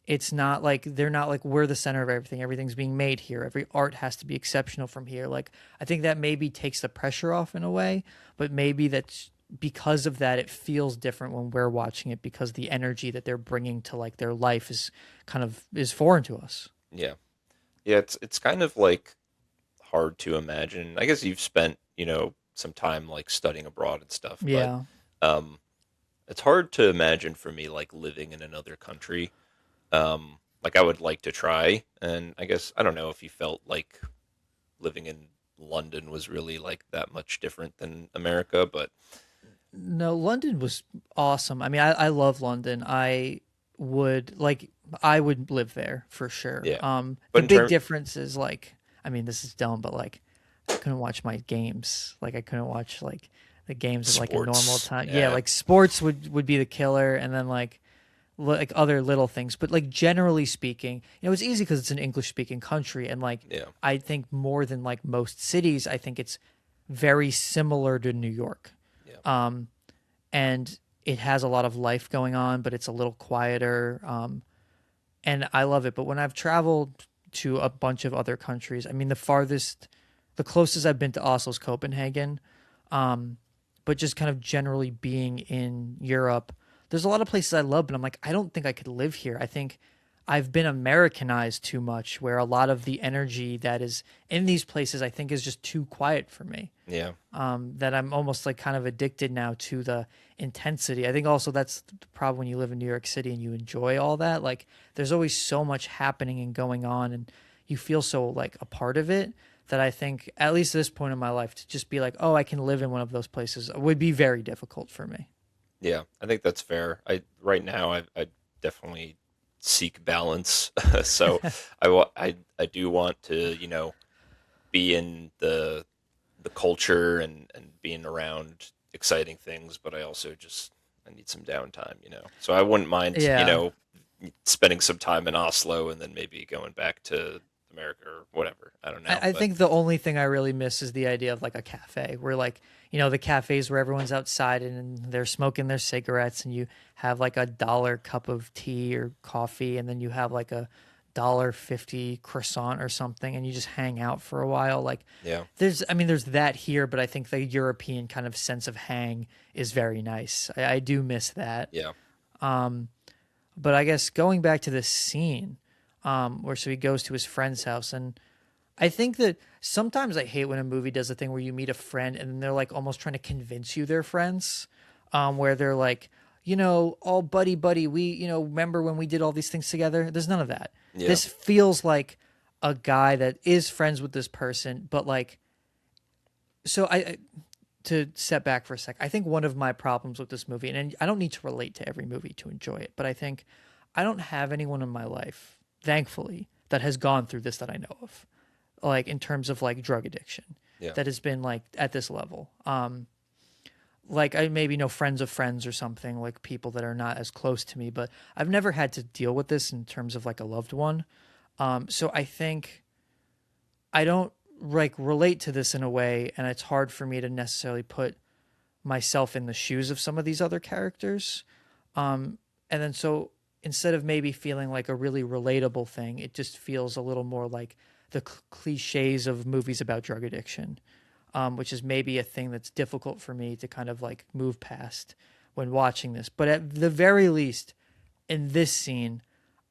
it's not like they're not like we're the center of everything. Everything's being made here. Every art has to be exceptional from here. Like I think that maybe takes the pressure off in a way, but maybe that's because of that it feels different when we're watching it because the energy that they're bringing to like their life is kind of is foreign to us. yeah, yeah. It's kind of like hard to imagine. I guess you've spent some time like studying abroad and stuff, but Yeah. um, it's hard to imagine for me like living in another country. Like I would like to try, and I guess I don't know if you felt like living in London was really like that much different than America, but No, London was awesome. I mean, I love London. Would like I would live there for sure. yeah. The But in big terms, difference is like, I mean, this is dumb, but like I couldn't watch my games. Like I couldn't watch like the games at like a normal sports, time. Yeah, yeah, like sports would be the killer, and then like other little things. But like generally speaking, it's easy because it's an English speaking country, and like yeah, I think more than like most cities, I think it's very similar to New York. yeah, Um, and it has a lot of life going on, but it's a little quieter. And I love it. But when I've traveled to a bunch of other countries, I mean, the closest I've been to Oslo is Copenhagen. Um, but just kind of generally being in Europe, there's a lot of places I love, but I'm like, I don't think I could live here. I think I've been Americanized too much, where a lot of the energy that is in these places, I think, is just too quiet for me. yeah, That I'm almost like kind of addicted now to the intensity. I think also that's the problem when you live in New York City and you enjoy all that. Like there's always so much happening and going on, and you feel so like a part of it that I think at least at this point in my life to just be like, oh, I can live in one of those places would be very difficult for me. yeah. I think that's fair. I right now I definitely seek balance, so I do want to be in the culture and being around exciting things, but I also just I need some downtime, So I wouldn't mind, Yeah. spending some time in Oslo and then maybe going back to America or whatever. I don't know, I but think the only thing I really miss is the idea of like a cafe where like, the cafes where everyone's outside and they're smoking their cigarettes and you have like $1 cup of tea or coffee and then you have like $1.50 croissant or something and you just hang out for a while. Like yeah, there's that here, but I think the European kind of sense of hang is very nice. I do miss that. yeah, But I guess going back to this scene, where so he goes to his friend's house, and I think that sometimes I hate when a movie does a thing where you meet a friend and then they're like almost trying to convince you they're friends, where they're like, all buddy buddy, we, remember when we did all these things together? There's none of that. yeah, This feels like a guy that is friends with this person, but like, so to step back for a sec, I think one of my problems with this movie, and I don't need to relate to every movie to enjoy it, but I think I don't have anyone in my life, thankfully, that has gone through this that I know of, like in terms of like drug addiction, yeah, that has been like at this level. Like I maybe know friends of friends or something, like people that are not as close to me, but I've never had to deal with this in terms of like a loved one. So I think I don't like relate to this in a way, and it's hard for me to necessarily put myself in the shoes of some of these other characters. And then so instead of maybe feeling like a really relatable thing, it just feels a little more like the cliches of movies about drug addiction, which is maybe a thing that's difficult for me to kind of like move past when watching this. But at the very least, in this scene,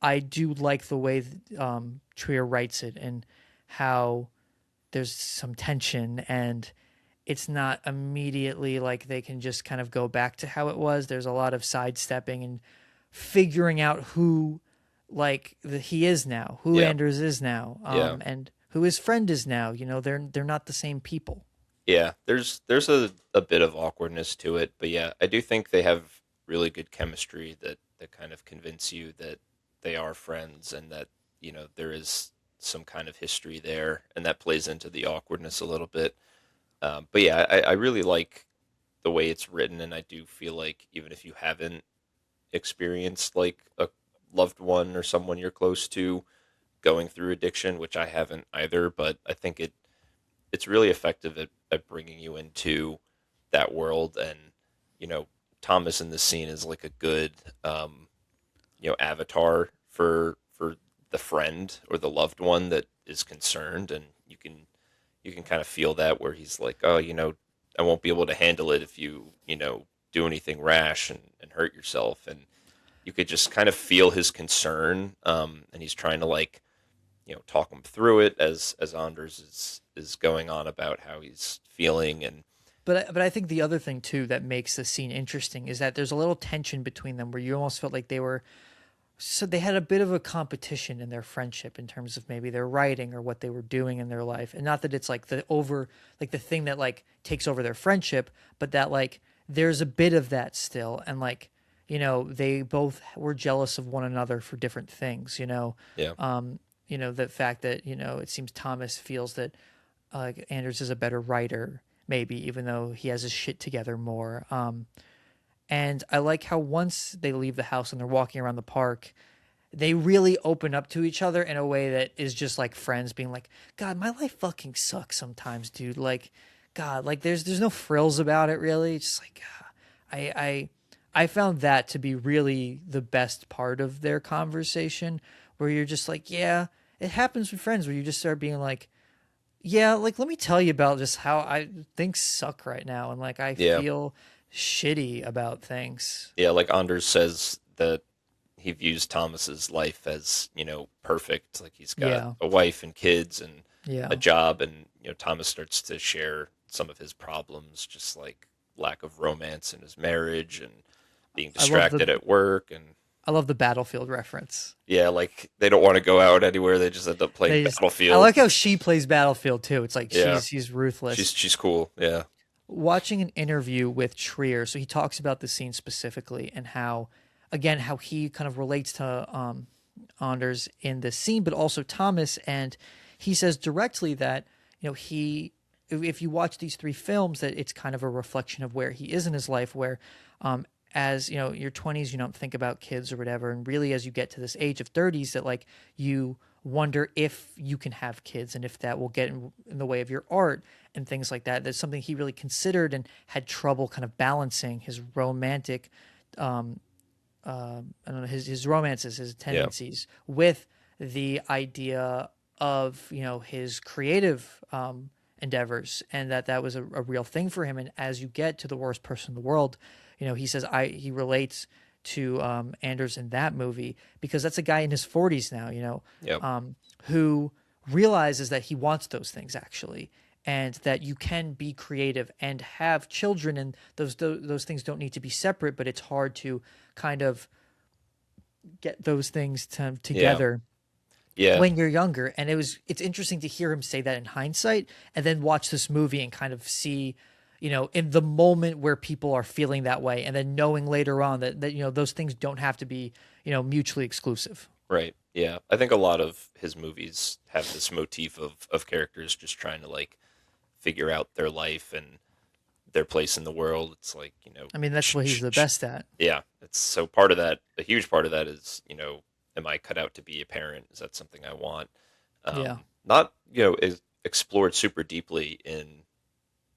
I do like the way Trier writes it and how there's some tension and it's not immediately like they can just kind of go back to how it was. There's a lot of sidestepping and figuring out who he is now, who yeah, Anders is now, yeah, and who his friend is now. They're not the same people. yeah. There's a bit of awkwardness to it, but yeah, I do think they have really good chemistry that kind of convince you that they are friends and that there is some kind of history there, and that plays into the awkwardness a little bit. But yeah, I really like the way it's written, and I do feel like even if you haven't experienced like a loved one or someone you're close to going through addiction, which I haven't either, but I think it's really effective at bringing you into that world. And you know, Thomas in this scene is like a good avatar for the friend or the loved one that is concerned, and you can kind of feel that where he's like, oh, I won't be able to handle it if you do anything rash and hurt yourself. And you could just kind of feel his concern. And he's trying to like, talk him through it as Anders is going on about how he's feeling. And But I think the other thing too that makes the scene interesting is that there's a little tension between them where you almost felt like they were so they had a bit of a competition in their friendship in terms of maybe their writing or what they were doing in their life. And not that it's like the thing that like takes over their friendship, but that like there's a bit of that still. And like, they both were jealous of one another for different things, Yeah. the fact that, it seems Thomas feels that Anders is a better writer, maybe, even though he has his shit together more. And I like how once they leave the house and they're walking around the park, they really open up to each other in a way that is just like friends being like, God, my life fucking sucks sometimes, dude. Like, God, like there's no frills about it really. It's just like, I found that to be really the best part of their conversation, where you're just like, yeah, it happens with friends where you just start being like, yeah, like let me tell you about just how things suck right now, and like I Yeah. feel shitty about things. Yeah, like Anders says that he views Thomas's life as, perfect. Like he's got Yeah, a wife and kids and a yeah. job, and Thomas starts to share some of his problems, just like lack of romance in his marriage and being I love the distracted at work, and I love the Battlefield reference. yeah, like they don't want to go out anywhere. They just end up playing They just I Battlefield. like how she plays Battlefield too. It's like Yeah, she's ruthless. she's cool. Yeah, Watching an interview with Trier, so he talks about the scene specifically and how, again, how he kind of relates to Anders in this scene, but also Thomas. And he says directly that, if you watch these three films, that it's kind of a reflection of where he is in his life, where, as your 20s, you don't think about kids or whatever. And really, as you get to this age of 30s, that like you wonder if you can have kids and if that will get in the way of your art and things like that. That's something he really considered and had trouble kind of balancing his romantic, I don't know, his romances, his yeah, tendencies with the idea of, his creative endeavors, and that was a real thing for him. And as you get to the worst person in the world, he says he relates to Anders in that movie because that's a guy in his 40s now, yeah, who realizes that he wants those things actually, and that you can be creative and have children, and those things don't need to be separate, but it's hard to kind of get those things yeah, together yeah, when you're younger. And it's interesting to hear him say that in hindsight, and then watch this movie and kind of see, in the moment where people are feeling that way, and then knowing later on that those things don't have to be mutually exclusive. right. Yeah, I think a lot of his movies have this motif of characters just trying to like figure out their life and their place in the world. It's like, I mean, that's what he's the best at. yeah. It's so part of that. A huge part of that is, am I cut out to be a parent? Is that something I want? Yeah. Not, is explored super deeply in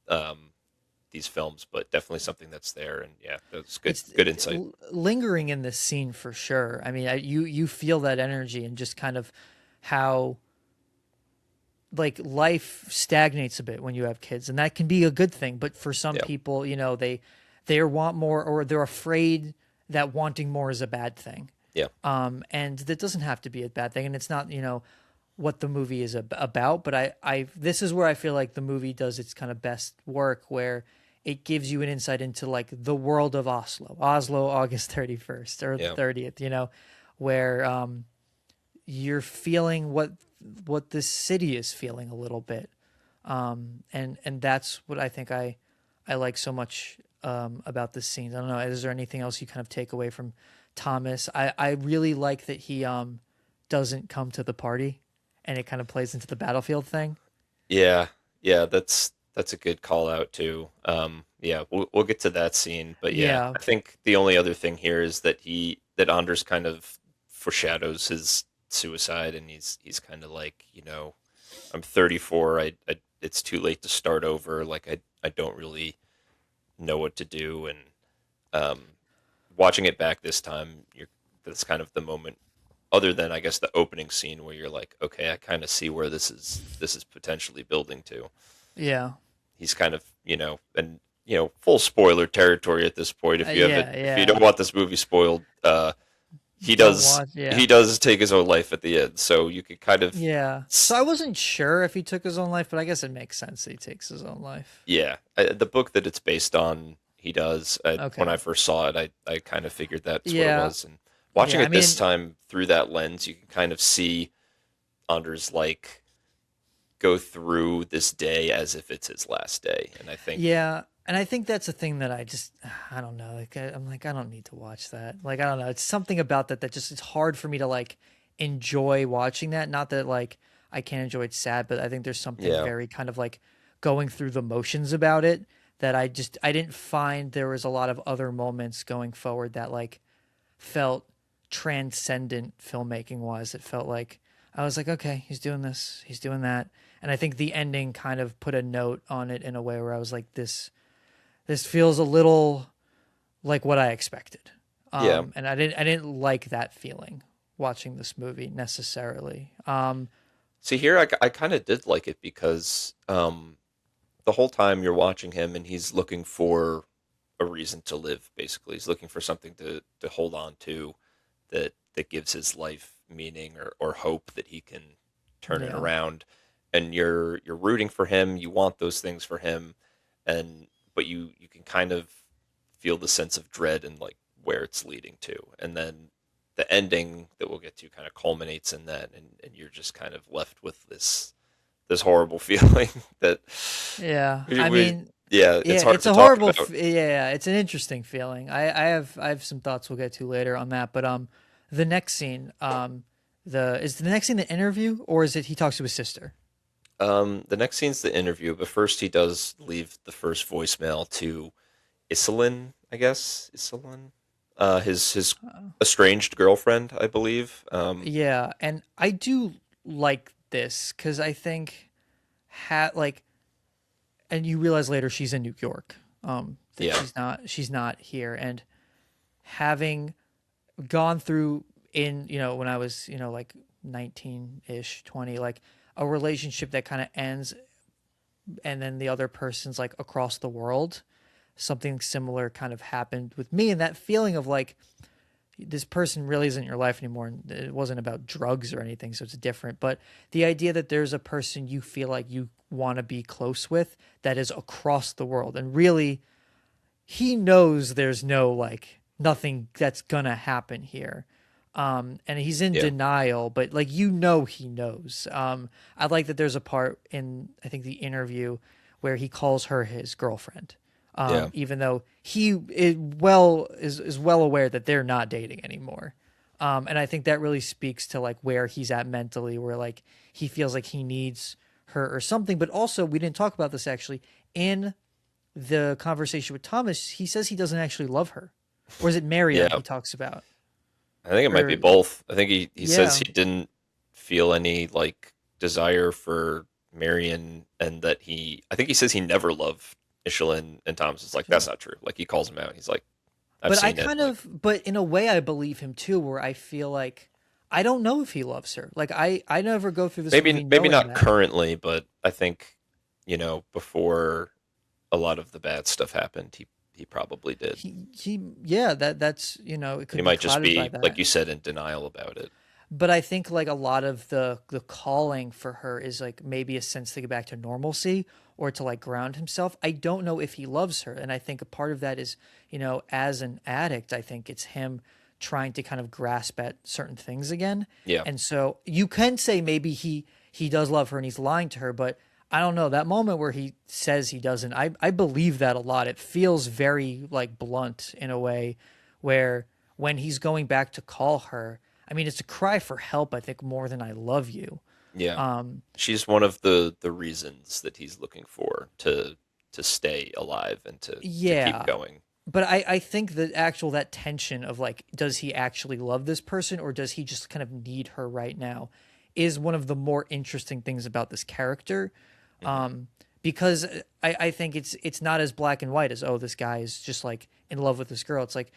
um, these films, but definitely something that's there. And yeah, that's good. It's Good insight. lingering in this scene for sure. I mean, you feel that energy, and just kind of how like life stagnates a bit when you have kids, and that can be a good thing. But for some Yeah, people, they want more, or they're afraid that wanting more is a bad thing. yeah, And that doesn't have to be a bad thing, and it's not what the movie is about. But I this is where I feel like the movie does its kind of best work, where it gives you an insight into like the world of Oslo, August 31st or yeah, 30th, where you're feeling what this city is feeling a little bit, and that's what I think I like so much about this scene. I don't know. Is there anything else you kind of take away from Thomas? I really like that he doesn't come to the party, and it kind of plays into the Battlefield thing. yeah, yeah. That's a good call out too. Yeah, we'll get to that scene, but yeah, Yeah, I think the only other thing here is that Anders kind of foreshadows his suicide, and he's kind of like, I'm 34. I it's too late to start over. Like I don't really know what to do, and um, watching it back this time, that's kind of the moment. Other than I guess the opening scene where you're like, okay, I kind of see where this is potentially building to. yeah, He's kind of and full spoiler territory at this point. yeah, If you yeah. don't want this movie spoiled, he Don't does watch. Yeah, he does take his own life at the end. So you could kind of yeah. So I wasn't sure if he took his own life, but I guess it makes sense that he takes his own life. yeah, the book that it's based on, he does. When Okay. I first saw it, I kind of figured that's what it Yeah, was, and watching Yeah, I it this mean, time through that lens, you can kind of see Anders like go through this day as if it's his last day. And I think, yeah, and I think that's a thing that I don't know. Like I'm like I don't need to watch that. Like I don't know. It's something about that that just it's hard for me to like enjoy watching that. Not that like I can't enjoy it sad, but I think there's something yeah, very kind of like going through the motions about it that I didn't find there was a lot of other moments going forward that like felt transcendent filmmaking wise. It felt like I was like, okay, he's doing this, he's doing that. And I think the ending kind of put a note on it in a way where I was like, this feels a little like what I expected. yeah. And I didn't like that feeling watching this movie necessarily. See, here I kind of did like it because the whole time you're watching him and he's looking for a reason to live, basically. He's looking for something to hold on to that gives his life meaning or hope that he can turn it Yeah. around. And you're rooting for him, you want those things for him, and but you can kind of feel the sense of dread and like where it's leading to. And then the ending that we'll get to kind of culminates in that, and you're just kind of left with this horrible feeling that Yeah. we, I we mean, yeah, it's yeah, hard it's to a talk horrible, about. yeah, it's an interesting feeling. I have some thoughts we'll get to later on that, but the next scene, the next scene the interview or is it he talks to his sister? The next scene's the interview, but first he does leave the first voicemail to Iselin, I guess. Iselin? His estranged girlfriend, I believe. Yeah, and I do like this because I think like, and you realize later she's in New York, that Yeah, she's not here, and having gone through in when I was like 19 ish 20 like a relationship that kind of ends and then the other person's like across the world, something similar kind of happened with me, and that feeling of like this person really isn't your life anymore, and it wasn't about drugs or anything, so it's different, but the idea that there's a person you feel like you want to be close with that is across the world, and really he knows there's no like nothing that's gonna happen here. And he's in yeah, denial, but like he knows. I like that there's a part in I think the interview where he calls her his girlfriend, yeah, even though is well aware that they're not dating anymore. And I think that really speaks to like where he's at mentally, where like he feels like he needs her or something. But also, we didn't talk about this actually in the conversation with Thomas. He says he doesn't actually love her, or is it Miriam yeah. he talks about? I think it might be Or both. I think he says yeah, he didn't feel any like desire for Marion, and that I think he says he never loved Michelin, and Thomas is like, that's not true. Like he calls him out. He's like, I've but I seen it. kind Like of, but in a way, I believe him too. Where I feel like I don't know if he loves her. Like I never go through this movie maybe knowing not that. currently, but I think before a lot of the bad stuff happened, he probably did. Yeah, that's it He could be might just clouded by be like that. you said in denial about it. But I think like a lot of the calling for her is like maybe a sense to get back to normalcy or to like ground himself. I don't know if he loves her, and I think a part of that is as an addict, I think it's him trying to kind of grasp at certain things again. Yeah, And so you can say maybe he does love her and he's lying to her, but I don't know that moment where he says he doesn't. I believe that a lot. It feels very like blunt in a way where when he's going back to call her, I mean, it's a cry for help, I think, more than I love you. yeah. Um, She's one of the reasons that he's looking for to stay alive and to keep yeah. going. But I think the actual that tension of like, does he actually love this person or does he just kind of need her right now is one of the more interesting things about this character. Hmm. Because I think it's not as black and white as, oh, this guy is just like in love with this girl. It's like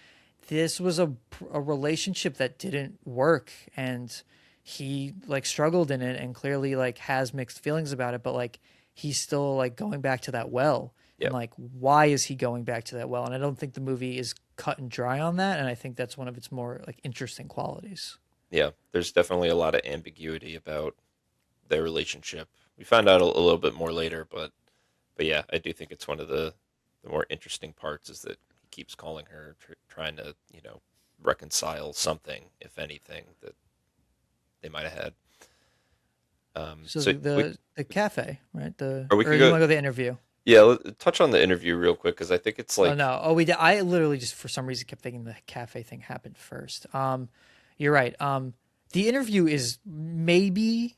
this was a relationship that didn't work and he like struggled in it and clearly like has mixed feelings about it, but like he's still like going back to that well, and Yeah, like why is he going back to that well? And I don't think the movie is cut and dry on that, and I think that's one of its more like interesting qualities. yeah. There's definitely a lot of ambiguity about their relationship. We find out a little bit more later, but yeah, I do think it's one of the more interesting parts is that he keeps calling her, trying to reconcile something, if anything, that they might have had. So So the cafe, right? The or we or could you go. want to go to the interview? Yeah, touch on the interview real quick because I think it's Oh like no. Oh, we did. I literally just for some reason kept thinking the cafe thing happened first. You're right. The interview is maybe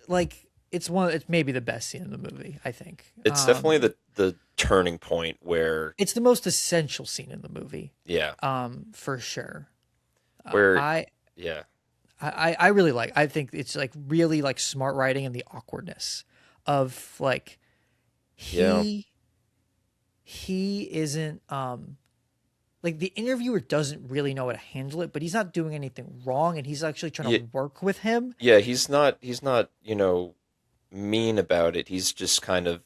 like it's maybe the best scene in the movie. I think. it's definitely the turning point where It's the most essential scene in the movie. yeah, For sure. Uh, where I yeah, I really like. I think it's like really like smart writing and the awkwardness of like yeah, he he isn't like the interviewer doesn't really know how to handle it, but he's not doing anything wrong, and he's actually trying yeah, to work with him. yeah. He's not mean about it. He's just kind of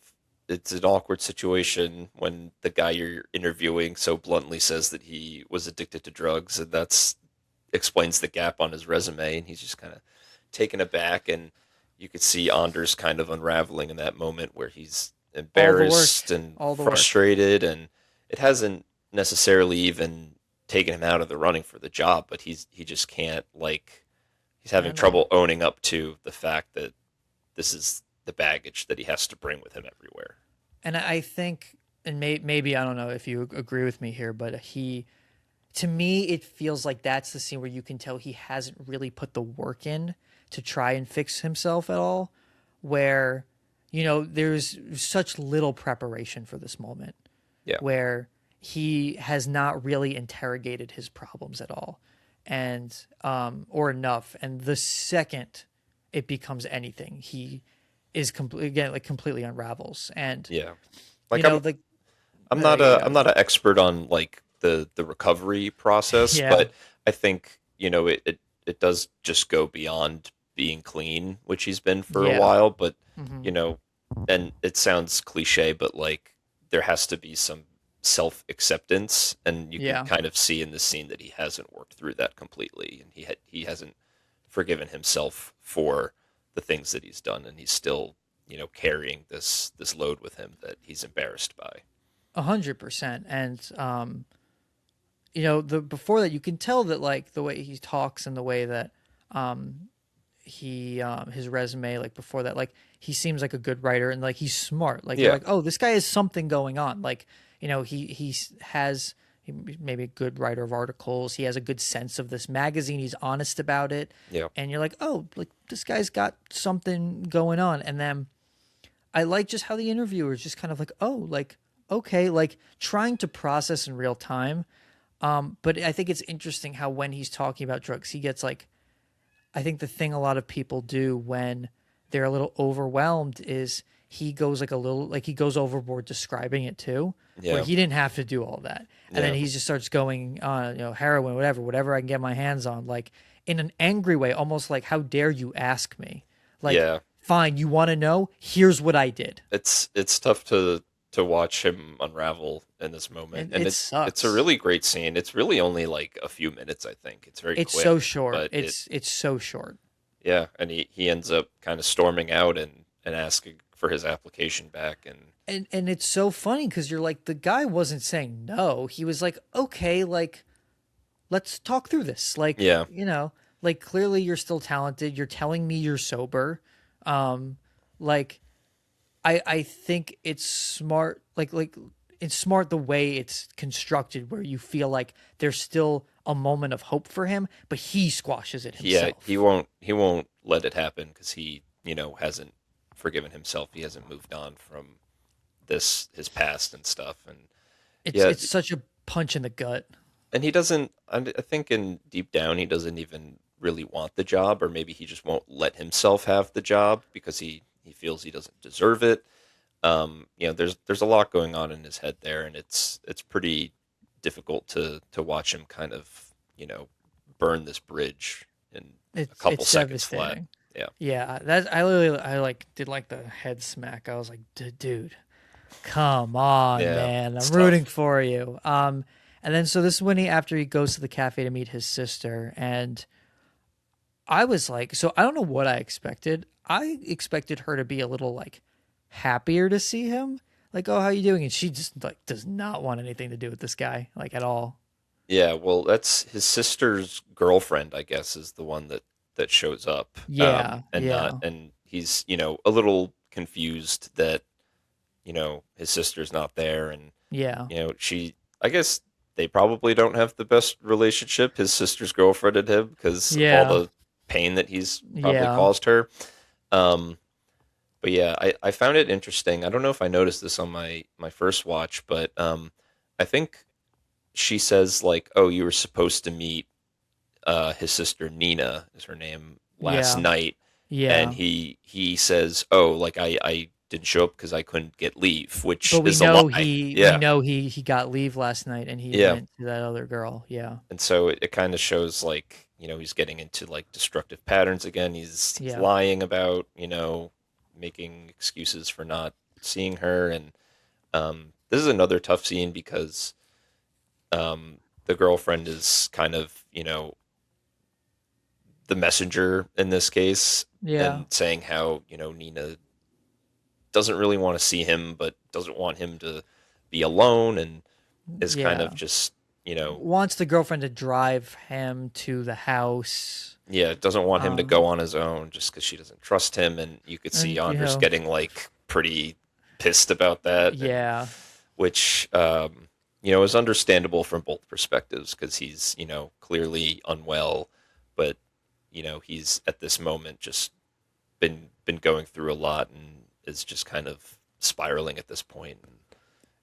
it's an awkward situation when the guy you're interviewing so bluntly says that he was addicted to drugs, and that's explains the gap on his resume, and he's just kind of taken aback, and you could see Anders kind of unraveling in that moment where he's All the work, embarrassed and all the work. frustrated, and it hasn't necessarily even taken him out of the running for the job, but he just can't he's having Handle it. trouble owning up to the fact that this is the baggage that he has to bring with him everywhere. And I think, and maybe I don't know if you agree with me here, but to me, it feels like that's the scene where you can tell he hasn't really put the work in to try and fix himself at all. Where, there's such little preparation for this moment, Yeah, where he has not really interrogated his problems at all, and or enough. And the second it becomes anything, he is again like completely unravels. And yeah. you Like know, like I'm not an expert on like the recovery process, yeah, but I think it does just go beyond being clean, which he's been for a yeah, while. But hmm you know, and it sounds cliche, but like there has to be some self acceptance, and you can yeah. kind of see in this scene that he hasn't worked through that completely, and he hasn't forgiven himself for the things that he's done, and he's still carrying this load with him that he's embarrassed by. 100%. And the before that, you can tell that like the way he talks and the way that he his resume, like before that, like he seems like a good writer and like he's smart. Like you're Yeah, like, oh, this guy has something going on. Like he has maybe a good writer of articles. He has a good sense of this magazine. He's honest about it, yeah, and you're like, oh, like this guy's got something going on. And then I like just how the interviewer is just kind of like, oh, like okay, like trying to process in real time. But I think it's interesting how when he's talking about drugs, he gets like, I think the thing a lot of people do when they're a little overwhelmed is he goes like a little, like he goes overboard describing it too, where yeah, he didn't have to do all that. And then yeah, he just starts going, heroin, whatever I can get my hands on, like in an angry way, almost like, how dare you ask me? Like, yeah. fine, you want to know? Here's what I did. It's tough to watch him unravel in this moment, And and it it's a sucks. really great scene. It's really only like a few minutes, I think. It's very It's so quick, short. but It's so short. yeah, and he ends up kind of storming out and asking for his application back, and And it's so funny because you're like, the guy wasn't saying no. He was like, okay, like let's talk through this. Like, yeah, like clearly you're still talented. You're telling me you're sober. Um, like I think it's smart. Like it's smart the way it's constructed, where you feel like there's still a moment of hope for him, but he squashes it yeah, himself. he won't let it happen because he hasn't forgiven himself. He hasn't moved on from this his past and stuff, and yeah, It's such a punch in the gut. and he doesn't. I think in deep down he doesn't even really want the job, or maybe he just won't let himself have the job because he feels he doesn't deserve it. There's a lot going on in his head there, and it's pretty difficult to watch him kind of burn this bridge in a couple It's seconds flat. devastating. Yeah, Yeah, that I like did like the head smack. I was like, Dude, come on, yeah, man, it's I'm rooting tough. for you." And then so this is when he after he goes to the cafe to meet his sister, and I was like, so I don't know what I expected. I expected her to be a little like happier to see him, like, "Oh, how you doing?" And she just like does not want anything to do with this guy, like at all. Yeah, well, that's his sister's girlfriend, I guess, is the one that shows up, Yeah, and not, yeah, and he's a little confused that his sister's not there, and yeah, she, I guess they probably don't have the best relationship, his sister's girlfriend and him, because of all yeah, the pain that he's probably yeah, caused her. Um, but yeah, I found it interesting. I don't know if I noticed this on my first watch, but I think she says like, "Oh, you were supposed to meet his sister Nina is her name last yeah, night," and yeah. he says, "Oh, like I didn't show up because I couldn't get leave," which But we is a know lie. he we Yeah, know he got leave last night and he yeah, went to that other girl. Yeah. and so it kind of shows like he's getting into like destructive patterns again. He's Yeah. lying about making excuses for not seeing her, and this is another tough scene because the girlfriend is kind of the messenger in this case, Yeah. and saying how Nina doesn't really want to see him, but doesn't want him to be alone, and is kind of Yeah. just you know Wants the girlfriend to drive him to the house. yeah, doesn't want him to go Um on his own just because she doesn't trust him, and you could see and Anders getting like pretty pissed about that, and yeah. which is understandable from both perspectives because he's clearly unwell, but he's at this moment just been going through a lot and is just kind of spiraling at this point. And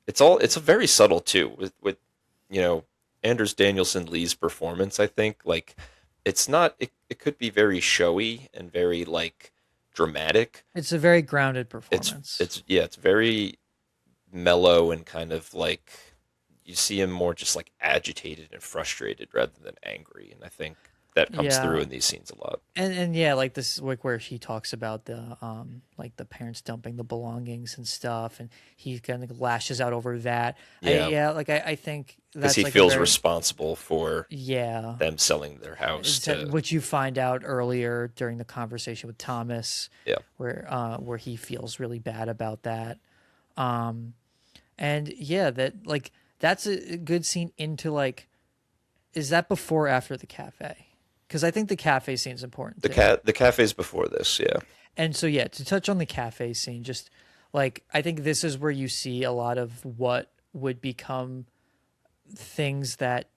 it's a very subtle too with you know Anders Danielson Lee's performance. I think like it's not it could be very showy and very like dramatic. It's a very grounded It's performance. it's yeah, it's very mellow and kind of like you see him more just like agitated and frustrated rather than angry, and I think that comes through Yeah. in these scenes a lot. And yeah, like this like where she talks about the like the parents dumping the belongings and stuff and he kind of lashes out over that. Yeah, I think because that's he like a feels very responsible for yeah. them selling their house to Which you find out earlier during the conversation with Thomas, yeah. where he feels really bad about that. Um, and yeah, that like that's a good scene into like is that before or after the cafe? Because I think the cafe scene is important too. The cafe's before this, yeah. And so yeah, to touch on the cafe scene, just like I think this is where you see a lot of what would become things that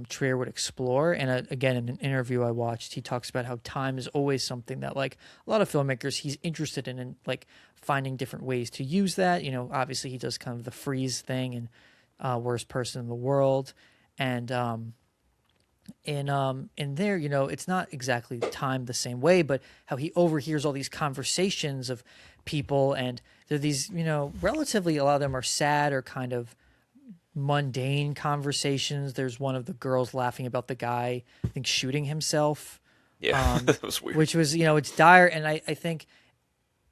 Trier would explore. And again, in an interview I watched, he talks about how time is always something that, like a lot of filmmakers, he's interested in like finding different ways to use that. You know, obviously he does kind of the freeze thing and worst person in the world, and in there, you know, it's not exactly timed the same way, but how he overhears all these conversations of people, and they're these, you know, relatively a lot of them are sad or kind of mundane conversations. There's one of the girls laughing about the guy, I think, shooting himself, Yeah, um, that was weird. which was, you know, it's dire. And I think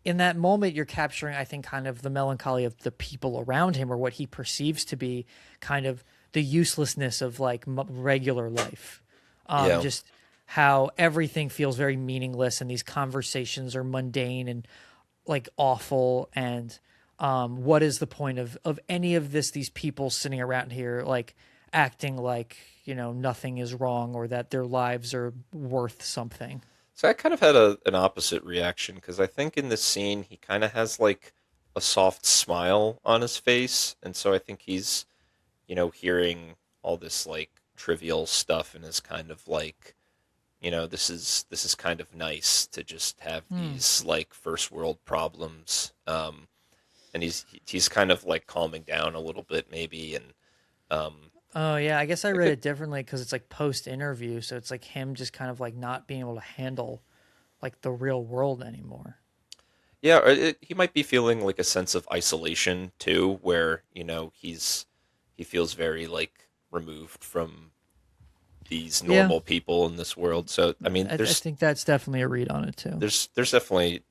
in that moment, you're capturing, I think, kind of the melancholy of the people around him or what he perceives to be kind of the uselessness of like regular life. Yeah. Just how everything feels very meaningless and these conversations are mundane and like awful and what is the point of any of this, these people sitting around here like acting like, you know, nothing is wrong or that their lives are worth something. So I kind of had an opposite reaction because I think in this scene he kind of has like a soft smile on his face, and so I think he's hearing all this like trivial stuff and is kind of like this is kind of nice to just have Hmm. these like first world problems, and he's kind of like calming down a little bit maybe, and um, Oh yeah, I guess I I read could it differently because it's like post interview, so it's like him just kind of like not being able to handle like the real world anymore. yeah, he might be feeling like a sense of isolation too, where he feels very like removed from these Yeah, normal people in this world. So I mean, I think that's definitely a read on it too. there's definitely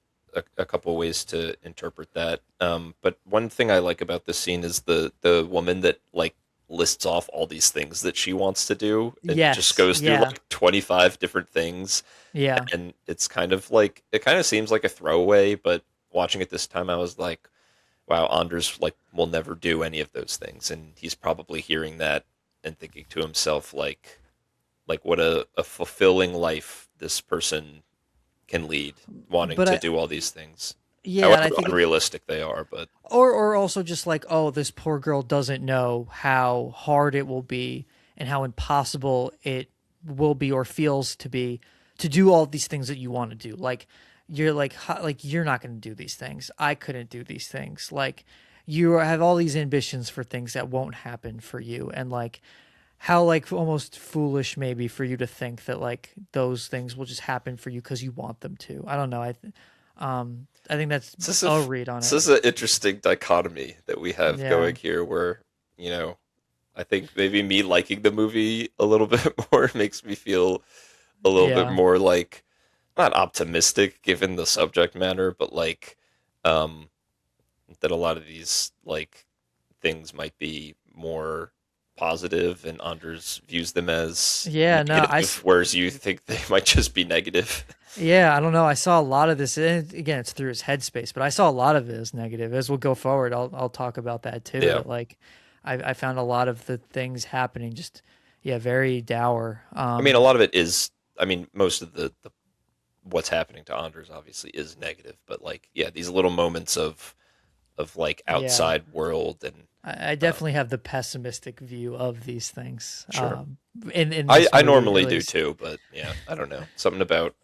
a couple ways to interpret that. But one thing I like about this scene is the woman that like lists off all these things that she wants to do and just Yes, goes through yeah, like 25 different things, yeah, and it's kind of like it kind of seems like a throwaway, but watching it this time I was like, wow, Anders like will never do any of those things, and he's probably hearing that and thinking to himself like what a fulfilling life this person can lead, wanting But to I do all these things. yeah, and I However think it's unrealistic they are, but or also just like, oh, this poor girl doesn't know how hard it will be and how impossible it will be or feels to be to do all these things that you want to do. Like you're like you're not going to do these things. I couldn't do these things. Like you have all these ambitions for things that won't happen for you, and like how like almost foolish maybe for you to think that like those things will just happen for you because you want them to. I don't know. I think that's this is a read on this it. is an interesting dichotomy that we have Yeah. going here, where you know I think maybe me liking the movie a little bit more makes me feel a little bit Yeah. more like not optimistic given the subject matter, but like um that a lot of these like things might be more positive and Anders views them as Yeah, no, negative, whereas you think they might just be negative. yeah, I don't know. I saw a lot of this. And again, it's through his headspace, but I saw a lot of it as negative. As we'll go forward, I'll talk about that too. Yeah. That like, I found a lot of the things happening just, yeah, very dour. I mean, a lot of it is, I mean, most of the what's happening to Anders obviously is negative, but like, yeah, these little moments of like Yeah, outside world and I um, definitely have the pessimistic view of these things. sure. In I this I movie at normally do least. too, but yeah, I don't know. Something about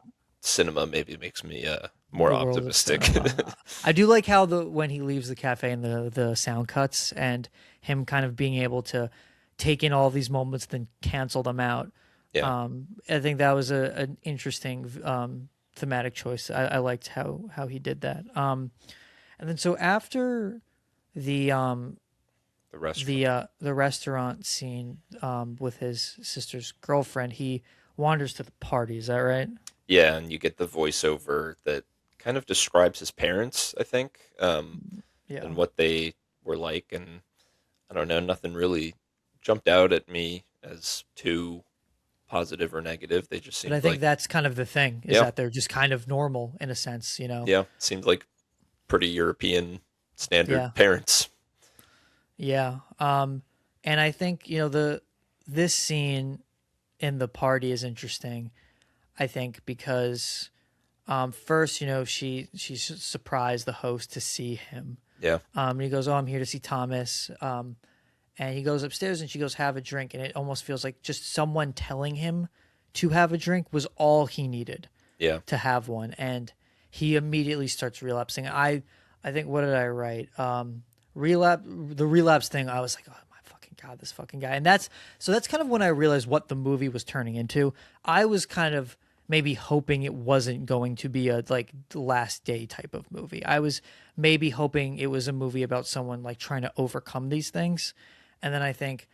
cinema maybe makes me more The world of optimistic. cinema. I do like how the when he leaves the cafe and the sound cuts and him kind of being able to take in all these moments then cancel them out. Yeah. I think that was an interesting thematic choice. I liked how he did that. And then so after the The restaurant. the restaurant scene with his sister's girlfriend, he wanders to the party. Is that right? Yeah, and you get the voiceover that kind of describes his parents, I think, Yeah. and what they were like. And I don't know, nothing really jumped out at me as too positive or negative. They just But I seemed think like, that's kind of the thing is yeah, that they're just kind of normal in a sense, you know? yeah, seemed like pretty European Yeah. standard parents. Yeah. And I think, you know, this scene in the party is interesting, I think, because first, you know, she's surprised the host to see him. Yeah, And he goes, "Oh, I'm here to see Thomas." And he goes upstairs and she goes, "Have a drink." And it almost feels like just someone telling him to have a drink was all he needed yeah, to have one, and he immediately starts relapsing. I think what did I write? The relapse thing. I was like, oh my fucking god, this fucking guy, and that's kind of when I realized what the movie was turning into. I was kind of maybe hoping it wasn't going to be a like last day type of movie. I was maybe hoping it was a movie about someone like trying to overcome these things, and then I think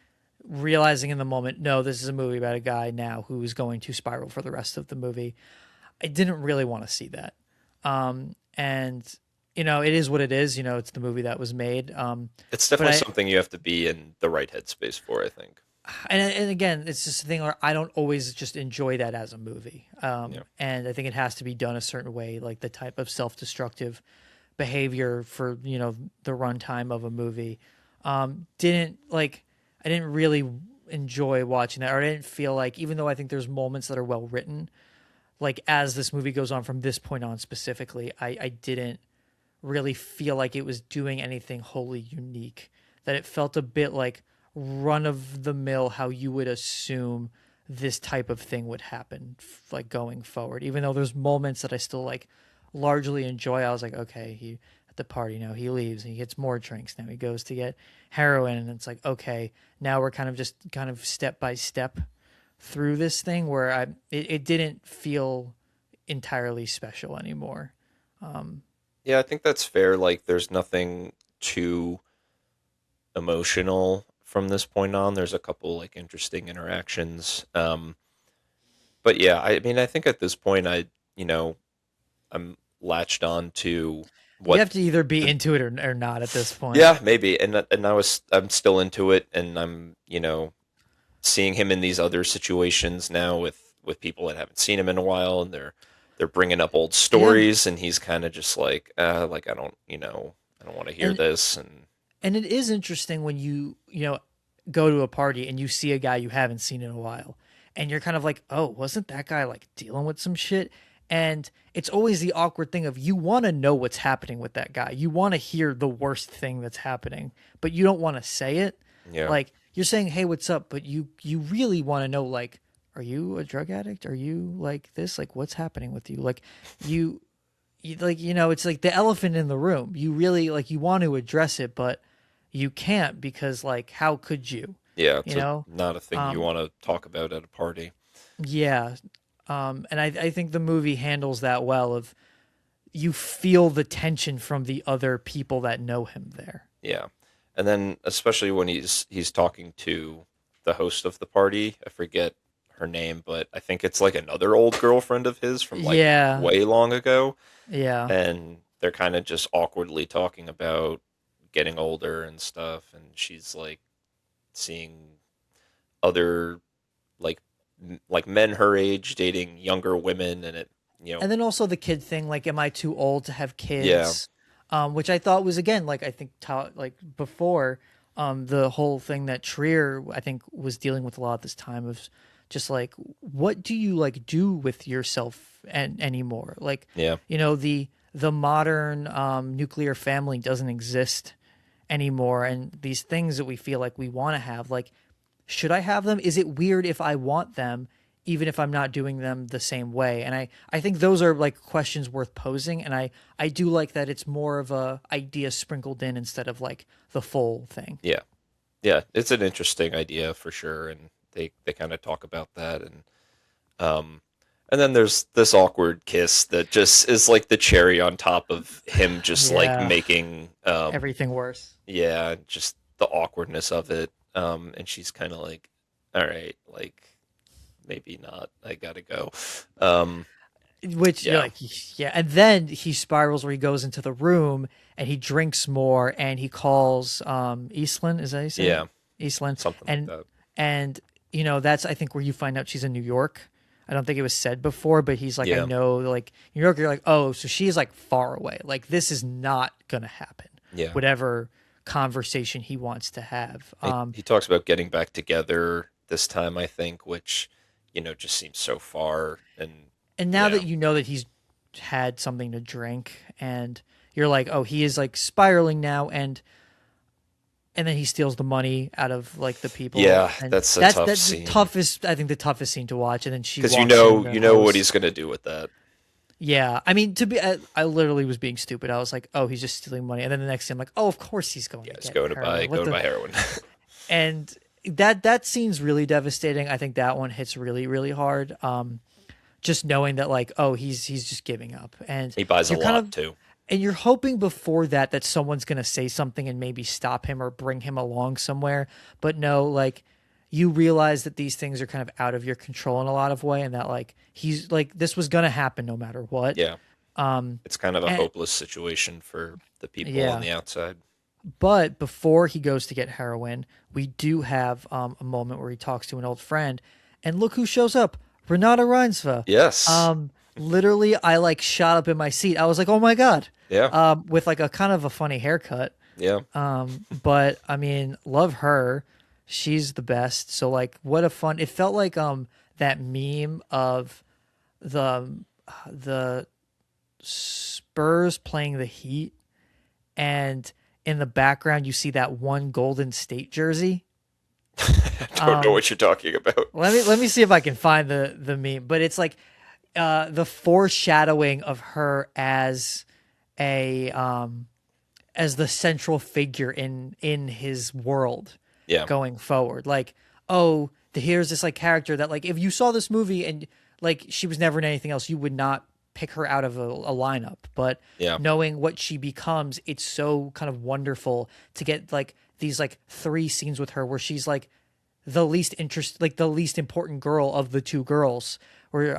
realizing in the moment, no, this is a movie about a guy now who is going to spiral for the rest of the movie. I didn't really want to see that. And you know, it is what it is. You know, it's the movie that was made. it's But definitely something you have to be in the right headspace for. I think. and again, it's just a thing where I don't always just enjoy that as a movie. Yeah, And I think it has to be done a certain way, like the type of self-destructive behavior for you know the runtime of a movie. Didn't like I didn't really enjoy watching that, or I didn't feel like even though I think there's moments that are well written, like as this movie goes on from this point on specifically, I didn't really feel like it was doing anything wholly unique. That it felt a bit like run of the mill how you would assume this type of thing would happen like going forward. Even though there's moments that I still like largely enjoy, I was like, okay, he at the party now he leaves and he gets more drinks. Now he goes to get heroin and it's like, okay, now we're kind of just kind of step by step through this thing where it didn't feel entirely special anymore. yeah, I think that's fair. Like, there's nothing too emotional from this point on. There's a couple like interesting interactions. But yeah, I mean, I think at this point, you know, I'm latched on to You what have to either be the into it or not at this point. yeah, maybe, and I'm still into it, and I'm seeing him in these other situations now with people that haven't seen him in a while, and they're bringing up old Yeah, stories, and he's kind of just like I don't want to hear and this, and and it is interesting when you know go to a party and you see a guy you haven't seen in a while, and you're kind of like, oh, wasn't that guy like dealing with some shit? And it's always the awkward thing of you want to know what's happening with that guy. You want to hear the worst thing that's happening, but you don't want to say it. Yeah. Like you're saying, "Hey, what's up?" But you really want to know, like, are you a drug addict? Are you like this? Like, what's happening with you? Like, like it's like the elephant in the room. You really like you want to address it, but you can't because like how could you? Yeah, You it's know? not a thing you Um, want to talk about at a party. yeah. And I think the movie handles that well. Of you feel the tension from the other people that know him there. Yeah. And then especially when he's talking to the host of the party, I forget her name, but I think it's like another old girlfriend of his from like Yeah. way long ago, Yeah. and they're kind of just awkwardly talking about getting older and stuff, and she's like seeing other like like men her age dating younger women, and it, you know, And then also the kid thing, like, am I too old to have yeah, kids? Which I thought was again, like I think like before, the whole thing that Trier I think was dealing with a lot at this time of just like what do you like do with yourself and anymore? Like, yeah, the modern nuclear family doesn't exist anymore, and these things that we feel like we want to have, like should I have them? Is it weird if I want them, even if I'm not doing them the same way? And I think those are like questions worth posing. And I do like that it's more of a idea sprinkled in instead of like the full thing. yeah. Yeah, it's an interesting idea for sure, and they kind of talk about that, um, and then there's this awkward kiss that just is like the cherry on top of him just like Yeah, making, everything worse. yeah, just the awkwardness of it, and she's kind of like, all right, like maybe not, I gotta go, um, Which you're yeah, like, yeah. And then he spirals where he goes into the room and he drinks more and he calls Eastland, is that how you say it? yeah, Eastland. something like And that, and that's I think where you find out she's in New York. I don't think it was said before, but he's like, I yeah, know, like New York, you're like, oh, so she's like far away. Like this is not gonna happen. yeah. Whatever conversation he wants to have. He talks about getting back together this time, I think, which, just seems so far, and And now yeah, that you know that he's had something to drink and you're like, oh, he is like spiraling now, and then he steals the money out of like the people, yeah, and that's a that's tough that's the scene. toughest, I think the toughest scene to watch. And then she Because walks in, the you know what host. he's gonna do with that. Yeah, I mean, I literally was being stupid. I was like, oh, he's just stealing money, and then the next thing I'm like, oh, of course he's going Yeah, to he's get going to heroin. go What to the buy heroin. and that scene's really devastating. I think that one hits really really hard. Just knowing that like, oh, he's just giving up, and He buys a you're kind lot of too. and you're hoping before that someone's going to say something and maybe stop him or bring him along somewhere, but no, like you realize that these things are kind of out of your control in a lot of way, and that like he's like this was going to happen no matter what. Yeah, um it's kind of a and hopeless situation for the people on yeah, the outside. but before he goes to get heroin, we do have a moment where he talks to an old friend, and look who shows up, Renata Reinsve. Yes. Literally I like shot up in my seat. I was like, oh my god. Yeah. With like a kind of a funny haircut. Yeah. But I mean, love her. She's the best. So like, what a fun! It felt like that meme of the Spurs playing the Heat, and in the background you see that one Golden State jersey. I don't know what you're talking about. Let me see if I can find the meme. But it's like the foreshadowing of her a as the central figure in his world Yeah. going forward. Like, oh, here's this like character that like if you saw this movie and like she was never in anything else, you would not pick her out of a lineup. But Yeah. knowing what she becomes, it's so kind of wonderful to get like these like three scenes with her where she's like the least important girl of the two girls. Where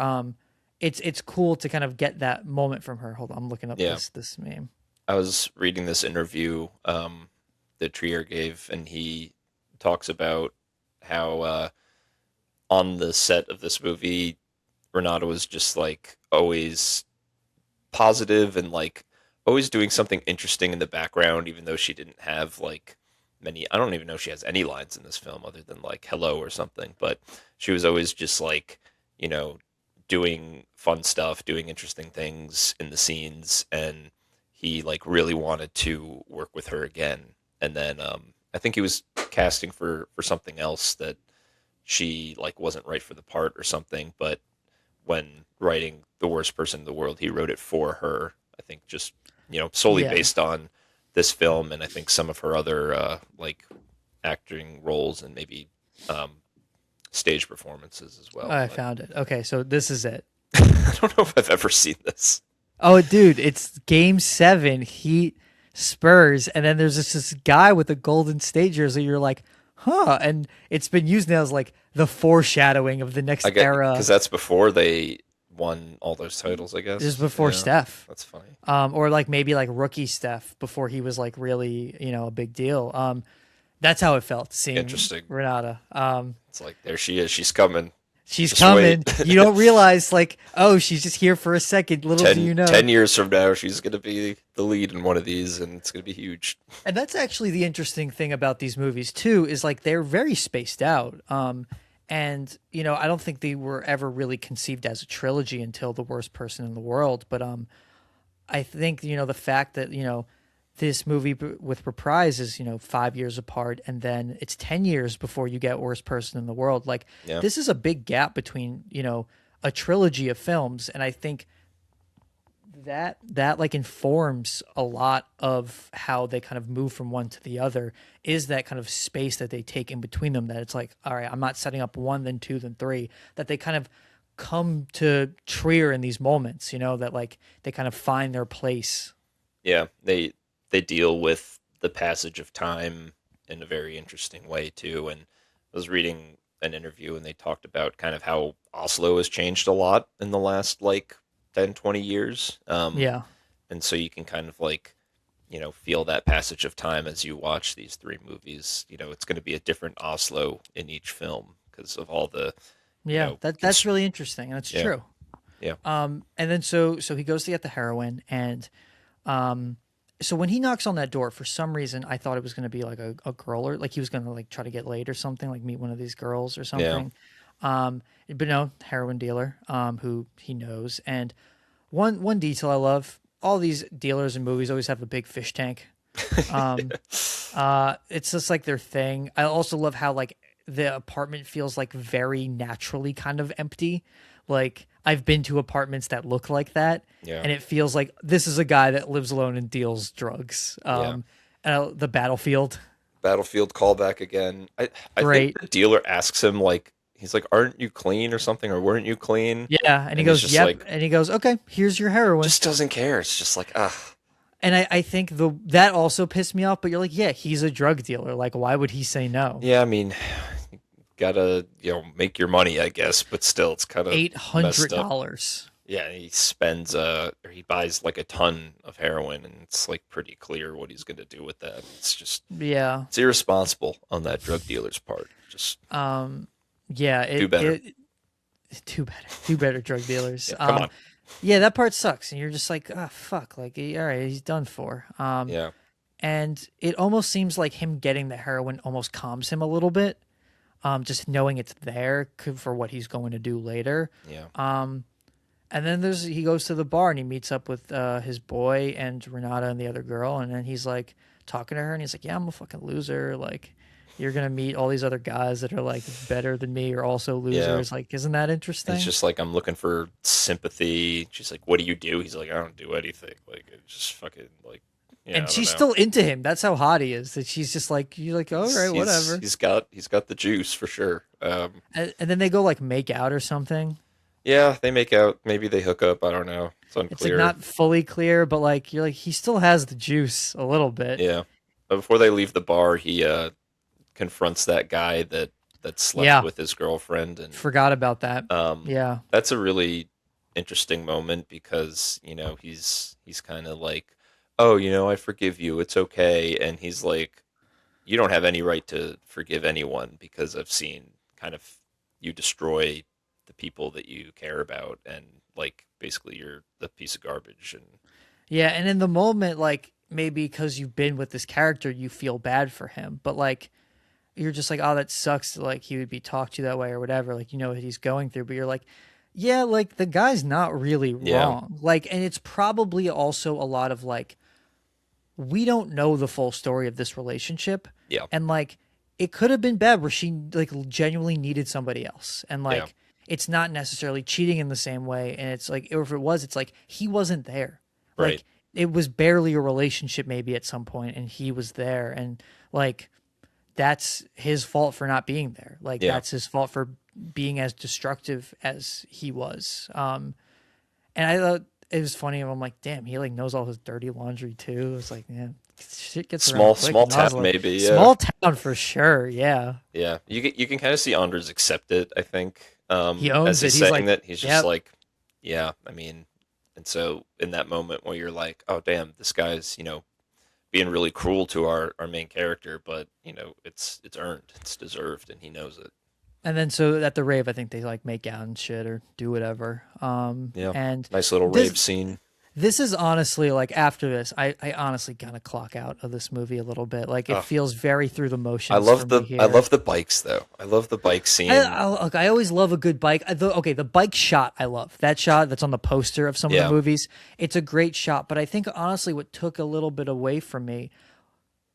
it's cool to kind of get that moment from her. Hold on, I'm looking up Yeah. this meme. I was reading this interview that Trier gave, and he talks about how on the set of this movie, Renata was just like always positive and like always doing something interesting in the background, even though she didn't have like many. I don't even know if she has any lines in this film other than like hello or something. But she was always just like, you know, doing fun stuff, doing interesting things in the scenes, and he like really wanted to work with her again. And then I think he was casting for something else that she like wasn't right for the part or something. But when writing The Worst Person in the World, he wrote it for her. I think just solely Yeah, based on this film, and I think some of her other like acting roles and maybe um, stage performances as well. I But found it. Okay, so this is it. I don't know if I've ever seen this. Oh, dude, it's Game 7, Heat Spurs, and then there's this guy with a golden state jersey. You're like, huh? And it's been used now as like the foreshadowing of the I next get because era. that's before they won all those titles. I This is guess. before Yeah, Steph, that's funny. or like maybe like rookie Steph before he was like really a big deal. That's how it felt seeing Interesting. Renata. It's like there she is. She's coming. She's Just wait. coming. You don't realize like, oh, she's just here for a second. Little do you know. 10 years from now, she's going to be the lead in one of these, and it's going to be huge. And that's actually the interesting thing about these movies too, is like they're very spaced out. And I don't think they were ever really conceived as a trilogy until The Worst Person in the World. But I think the fact that this movie with Reprise is 5 years apart, and then it's 10 years before you get Worst Person in the World. Like Yeah. this is a big gap between a trilogy of films, and I think that like informs a lot of how they kind of move from one to the other, is that kind of space that they take in between them, that it's like, all right, I'm not setting up one then two then three, that they kind of come to Trier in these moments, that like they kind of find their place. Yeah, they deal with the passage of time in a very interesting way too. And I was reading an interview and they talked about kind of how Oslo has changed a lot in the last like 10, 20 years. Yeah. And so you can kind of like, feel that passage of time as you watch these three movies. It's going to be a different Oslo in each film because of all the, Yeah, that's really interesting, and that's yeah, true. yeah, And then so he goes to get the heroin, and so when he knocks on that door, for some reason I thought it was going to be like a girl, or like he was going to like try to get laid or something, like meet one of these girls or yeah. something. But no, heroin dealer, who he knows. And one detail I love: all these dealers in movies always have a big fish tank. Um, it's just like their thing. I also love how like the apartment feels like very naturally kind of empty. Like I've been to apartments that look like that, Yeah. and it feels like this is a guy that lives alone and deals drugs. Yeah. The battlefield, Battlefield callback again. I think great. the dealer asks him like he's like, "Aren't you clean or something? Or weren't you clean?" Yeah, and he And he's goes, just "Yep," like, and he goes, "Okay, here's your heroin." just doesn't care. It's just like, ah, And I think that also pissed me off. But you're like, yeah, he's a drug dealer. Like, why would he say no? yeah. I mean, gotta make your money, I guess. But still, it's kind of eight hundred messed up. dollars. Yeah, he spends or he buys like a ton of heroin, and it's like pretty clear what he's gonna do with that. It's just Yeah. it's irresponsible on that drug dealer's part. Just Yeah. do better. Two better drug dealers. Yeah, come on. Yeah, that part sucks, and you're just like, oh fuck, like, all right, he's done for. Yeah, And it almost seems like him getting the heroin almost calms him a little bit. Just knowing it's there for what he's going to do later. yeah, And then he goes to the bar and he meets up with his boy and Renata and the other girl, and then he's like talking to her, and he's like, "Yeah, I'm a fucking loser. Like, you're gonna meet all these other guys that are like better than me or also yeah. losers. Like, isn't that interesting?" He's just like, I'm looking for sympathy. She's like, what do you do? He's like, I don't do anything. Like, it's just fucking like, yeah, I And don't she's know. still into him. That's how hot he is. That she's just like, you're like, all right, whatever. He's got the juice for sure. And then they go like make out or something. Yeah, they make out. Maybe they hook up. I don't know. It's It's like unclear. not fully clear, but like you're like he still has the juice a little bit. Yeah. But before they leave the bar, he confronts that guy that slept Yeah, with his girlfriend, and forgot about that. um, Yeah, that's a really interesting moment because he's kind of like, oh, I forgive you. It's okay, and he's like, you don't have any right to forgive anyone because I've seen kind of you destroy the people that you care about, and like basically you're the piece of garbage. And yeah. And in the moment, like maybe because you've been with this character, you feel bad for him, but like you're just like, oh, that sucks. Like he would be talked to that way or whatever. Like you know what he's going through, but you're like, yeah, like the guy's not really Yeah. wrong. Like, and it's probably also a lot of like we don't know the full story of this relationship, Yeah. and like it could have been bad where she like genuinely needed somebody else, and Yeah. like it's not necessarily cheating in the same way, and it's like, or if it was, it's like he wasn't there, Right. like it was barely a relationship maybe at some point, and he was there, and like that's his fault for not being there. Like Yeah. that's his fault for being as destructive as he was. And I thought it was funny. I'm like, damn, he like knows all his dirty laundry too. It's like, man, shit gets around quick Small in town Oslo. maybe. Yeah. Small town for sure. Yeah, Yeah. You can kind of see Anders accept it, I think. he As owns it. he's He's saying like, that, he's just yep. like, yeah, I mean, and so in that moment where you're like, oh damn, this guy's, being really cruel to our main character, but it's earned, it's deserved, and he knows it. And then so at the rave, I think they like make out and shit or do whatever. Yeah. And Nice little this rave scene. this is honestly like after this, I honestly gotta clock out of this movie a little bit. Like it Oh, feels very through the motions for me I here. love the bikes though. I love the bike scene. Look, I always love a good bike. Okay, the bike shot I love. That shot that's on the poster of some of the Yeah. movies. It's a great shot, but I think honestly what took a little bit away from me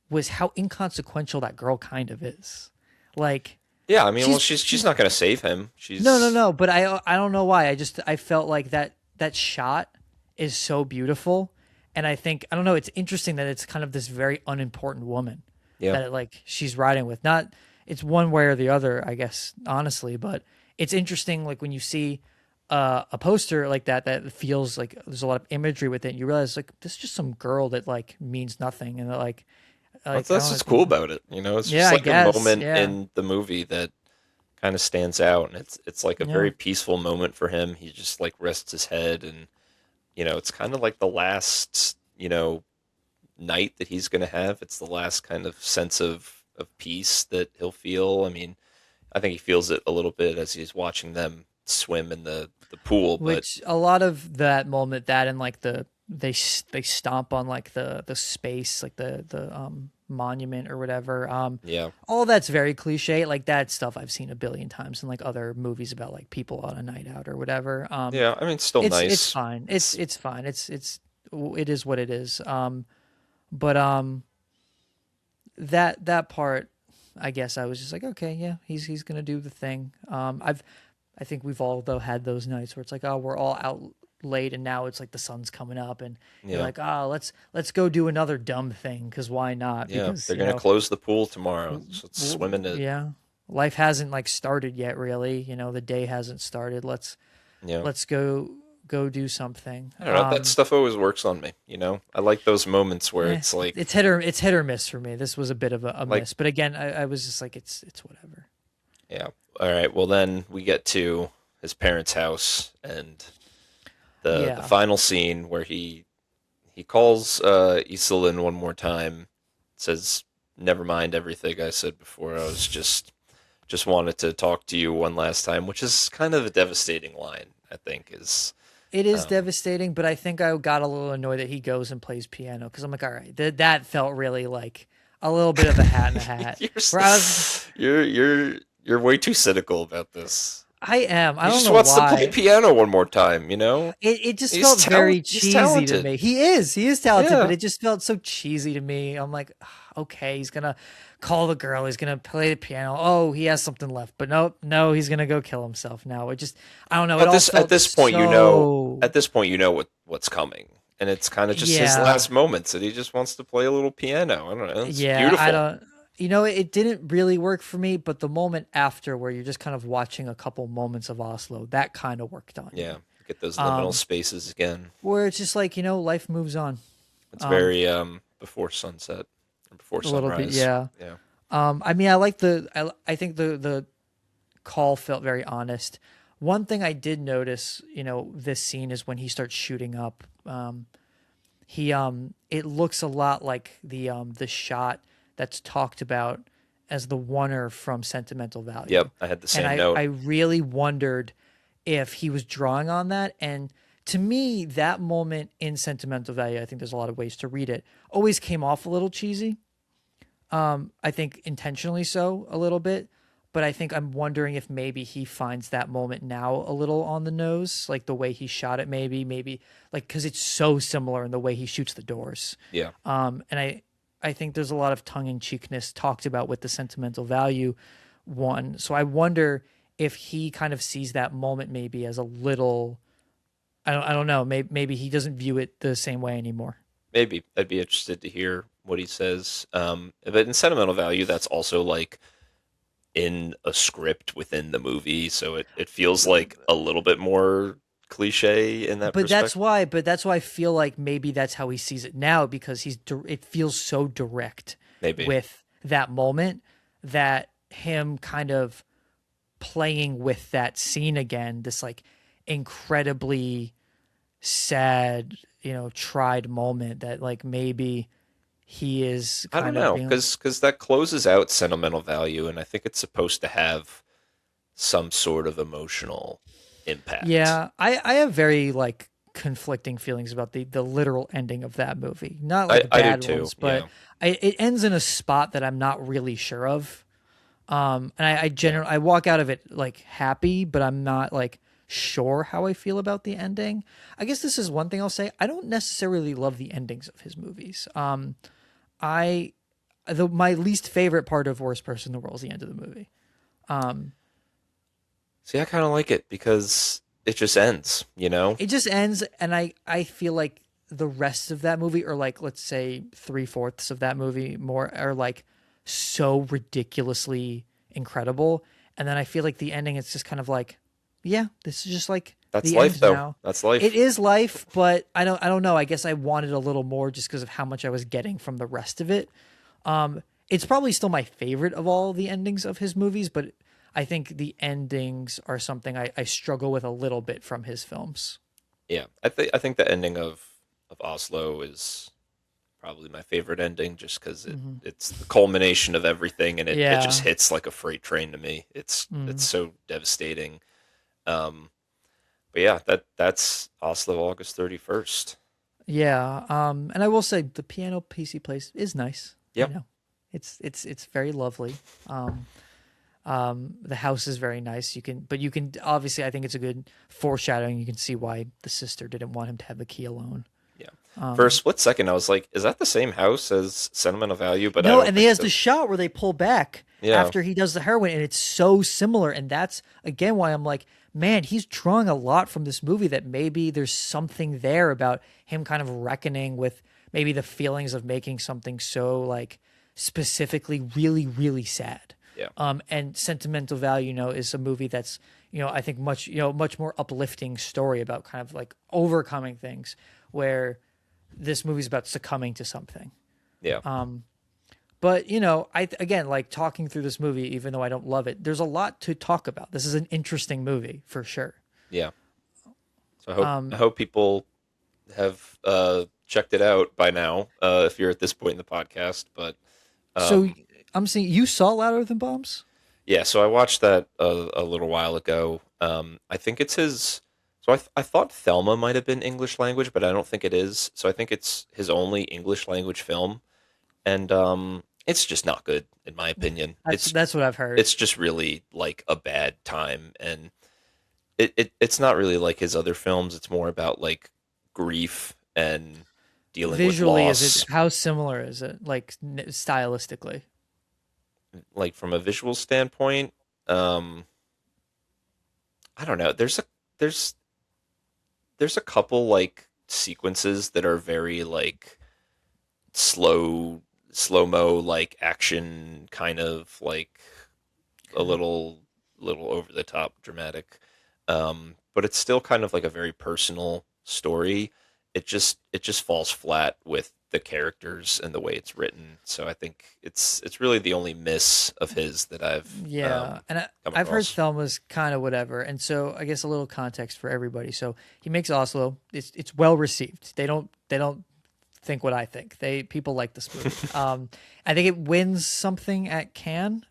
was how inconsequential that girl kind of is. Like Yeah, I mean, well, she's she's not gonna save him. She's no, but I don't know why. I felt like that shot is so beautiful, and I think I don't know. It's interesting that it's kind of this very unimportant woman yeah. that like she's riding with. Not it's one way or the other, I guess, honestly, but it's interesting. Like when you see a poster like that feels like there's a lot of imagery with it. You realize like this is just some girl that like means nothing, and that, like I That's don't what's know. cool about it. It's Yeah, just I like a guess. moment Yeah, in the movie that kind of stands out, and it's like a yeah. very peaceful moment for him. He just like rests his head, and it's kind of like the last night that he's going to have. It's the last kind of sense of peace that he'll feel. I mean, I think he feels it a little bit as he's watching them swim in the pool, but Which a lot of that moment, that and like they stomp on like the space, like the monument or whatever. yeah, All that's very cliche. Like that stuff I've seen a billion times in like other movies about like people on a night out or whatever. yeah. I mean, still It's nice. fine. It's It's fine. It is what it is. But that part, I guess I was just like, okay, yeah, he's gonna do the thing. I think we've all though had those nights where it's like, oh, we're all out late and now it's like the sun's coming up and you're yeah, like, oh, let's go do another dumb thing because why not? yeah. Because They're gonna close the pool tomorrow, so let's swim in it. yeah, life hasn't like started yet really. The day hasn't started. Yeah. Let's go do something. I don't know. That stuff always works on me. I like those moments where Eh, it's like, it's hit or miss for me. This was a bit of a like, miss, but again, I was just like, it's whatever. yeah. All right. Well, then we get to his parents' house and the Yeah, final scene where he calls Iselin one more time, says, "Never mind everything I said before. I was just wanted to talk to you one last time," which is kind of a devastating line. I think is it is um, devastating, but I think I got a little annoyed that he goes and plays piano because I'm like, all right, that felt really like a little bit of a hat in a hat. you're Where I was, you're way too cynical about this. I am. I He don't just know wants to play why. piano one more time. It just felt very He's cheesy to talented. me. He is talented, but Yeah. it just felt so cheesy to me. I'm like, "Ah, okay, he's gonna call the girl, he's gonna play the piano. Oh, he has something left, but no, he's gonna go kill himself now. It just, I don't know. It all At felt this point, so, what's coming, and it's kind of just his yeah, last moments that he just wants to play a little piano. I don't know. It's yeah. I beautiful. don't. It didn't really work for me, but the moment after where you're just kind of watching a couple moments of Oslo, that kind of worked on Yeah, me. get those liminal Um, spaces again. where it's just like, life moves on. It's Um, very before sunset or before a little bit, sunrise. yeah. Yeah, I mean, I like I think the call felt very honest. One thing I did notice, this scene is when he starts shooting up. It looks a lot like the shot that's talked about as the oneer from Sentimental Value. yep. I had the And same I note. really wondered if he was drawing on that. And to me, that moment in Sentimental Value, I think there's a lot of ways to read it, always came off a little cheesy. I think intentionally so a little bit, but I think I'm wondering if maybe he finds that moment now a little on the nose, like the way he shot it, maybe like because it's so similar in the way he shoots the doors. Yeah. And I think there's a lot of tongue in cheekness talked about with the Sentimental Value one. So I wonder if he kind of sees that moment maybe as a little. I don't know. Maybe he doesn't view it the same way anymore. Maybe I'd be interested to hear what he says. But in sentimental value, that's also like in a script within the movie, so it feels like a little bit more cliche in that But that's perspective. why. But that's why I feel like maybe that's how he sees it now because it feels so direct Maybe. with that moment that him kind of playing with that scene again. This like incredibly sad, tried moment that like maybe he is I don't kind of know, being. because that closes out sentimental value, and I think it's supposed to have some sort of emotional impact. Yeah, I have very like conflicting feelings about the literal ending of that movie. Not I like I do bad too. ones, but Yeah. it ends in a spot that I'm not really sure of. And I Yeah. generally I walk out of it like happy, but I'm not like sure how I feel about the ending. I guess this is one thing I'll say. I don't necessarily love the endings of his movies. I my least favorite part of Worst Person in the World is the end of the movie. Um, See, I kind of like it because it just ends. You know. it just ends, and I feel like the rest of that movie, or like let's say 3/4 of that movie, more are like so ridiculously incredible, and then I feel like the ending, it's just kind of like, yeah, this is just like That's the life, end though. now. That's It life. is life, but I don't know. I guess I wanted a little more just because of how much I was getting from the rest of it. It's probably still my favorite of all the endings of his movies, but I think the endings are something I struggle with a little bit from his films. Yeah, I think the ending of Oslo is probably my favorite ending, just because Hmm. it's the culmination of everything, and it just Yeah. hits like a freight train to me. It's Mm. so devastating. Um, but yeah, that's Oslo, August 31st. Yeah. And I will say the piano piece he plays is nice. Yeah, It's very lovely. The house is very nice. But you can obviously, I think it's a good foreshadowing. You can see why the sister didn't want him to have the key alone. yeah. For a Um, split second, I was like, "Is that the same house as Sentimental Value?" But I No, don't and he think has so. the shot where they pull back Yeah, after he does the heroin, and it's so similar. And that's again why I'm like, man, he's drawing a lot from this movie. That maybe there's something there about him kind of reckoning with maybe the feelings of making something so like specifically really, really sad. yeah, And Sentimental Value, is a movie that's I think much more uplifting story about kind of like overcoming things, where this movie's about succumbing to something. yeah, But I again like talking through this movie, even though I don't love it. There's a lot to talk about. This is an interesting movie for sure. yeah. So I hope people have checked it out by now. If you're at this point in the podcast, but So um, I'm seeing you saw Louder Than Bombs. yeah, so I watched that a little while ago. I think it's his. So I thought Thelma might have been English language, but I don't think it is. So I think it's his only English language film, and it's just not good in my opinion. That's what I've heard. It's just really like a bad time, and it's not really like his other films. It's more about like grief and dealing with Visually, is it loss, how similar is it like stylistically? like from a visual standpoint. Um, I don't know. There's there's a couple like sequences that are very like slow mo like action kind of like a Okay. little over the top dramatic, but it's still kind of like a very personal story. It just falls flat with the characters and the way it's written, so I think it's really the only miss of his that I've Yeah, and come I've heard across. Thelma's kind of whatever, and so I guess a little context for everybody. So he makes Oslo. It's well received. They don't think what I think. They people like this movie. I think it wins something at Cannes.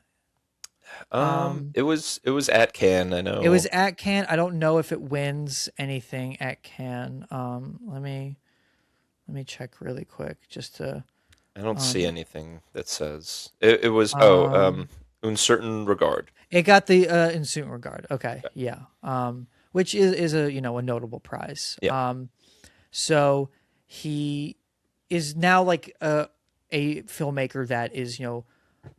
Um, It was at Cannes, I it was know. at Cannes. I don't know if it wins anything at Cannes. Let me check really quick just to I don't see um anything that says it was. um Un certain regard. it got the in certain regard. Okay, Okay. yeah. Which is a a notable prize. Yeah. So he is now like a filmmaker that is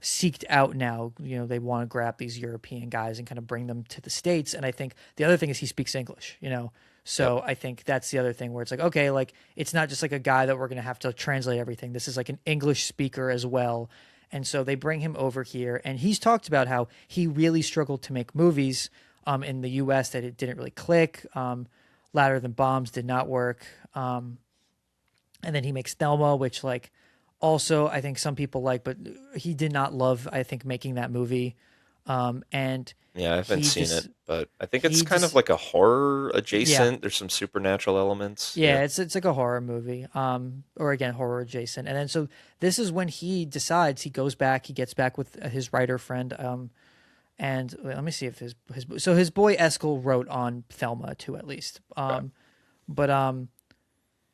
seeked out now. They want to grab these European guys and kind of bring them to the States. And I think the other thing is he speaks English. Yep. So I think that's the other thing where it's like, okay, like it's not just like a guy that we're going to have to translate everything. This is like an English speaker as well. And so they bring him over here, and he's talked about how he really struggled to make movies in the U.S. that it didn't really click. Louder Than Bombs did not work. And then he makes Thelma, which like also I think some people like, but he did not love I think making that movie. And Yeah, I haven't he seen it, just but I think it's he kind of just like a horror yeah, adjacent. There's some supernatural elements. yeah, Yeah. it's like a horror movie, or again horror adjacent. And then so this is when he decides he goes back, he gets back with his writer friend, and wait, let me see if his boy Eskel wrote on Thelma too at least, Okay. but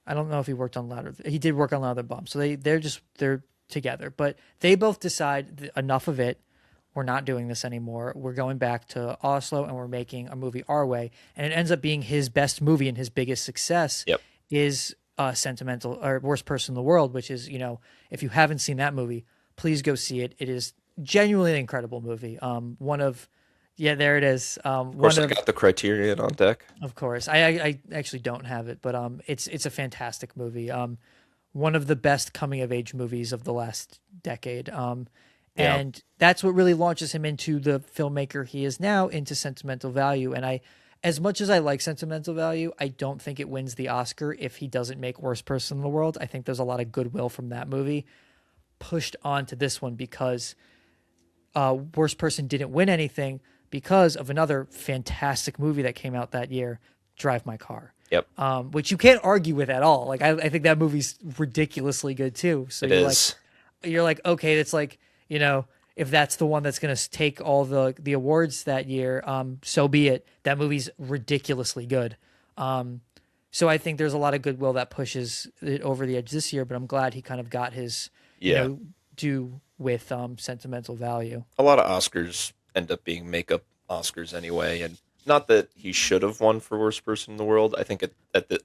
I don't know if he worked on Louder. He did work on Louder Bomb, so they're together. But they both decide enough of it. We're not doing this anymore. We're going back to Oslo and we're making a movie our way. And it ends up being his best movie and his biggest success Yep. is Sentimental or Worst Person in the World, which is if you haven't seen that movie, please go see it. It is genuinely an incredible movie. One of yeah, there it is. Of One course, I of got the Criterion on deck. of course. I actually don't have it, but it's a fantastic movie. One of the best coming of age movies of the last decade. Yeah. And that's what really launches him into the filmmaker he is now, into Sentimental Value. And as much as I like Sentimental Value, I don't think it wins the Oscar if he doesn't make Worst Person in the World. I think there's a lot of goodwill from that movie pushed onto this one because Worst Person didn't win anything because of another fantastic movie that came out that year, Drive My Car, Yep. which you can't argue with at all. Like I think that movie's ridiculously good too. So It is. you're like, okay, it's like if that's the one that's going to take all the awards that year, so be it. That movie's ridiculously good. So I think there's a lot of goodwill that pushes it over the edge this year. But I'm glad he kind of got his Yeah. due with Sentimental Value. A lot of Oscars end up being makeup Oscars anyway, and not that he should have won for worst person in the world. I think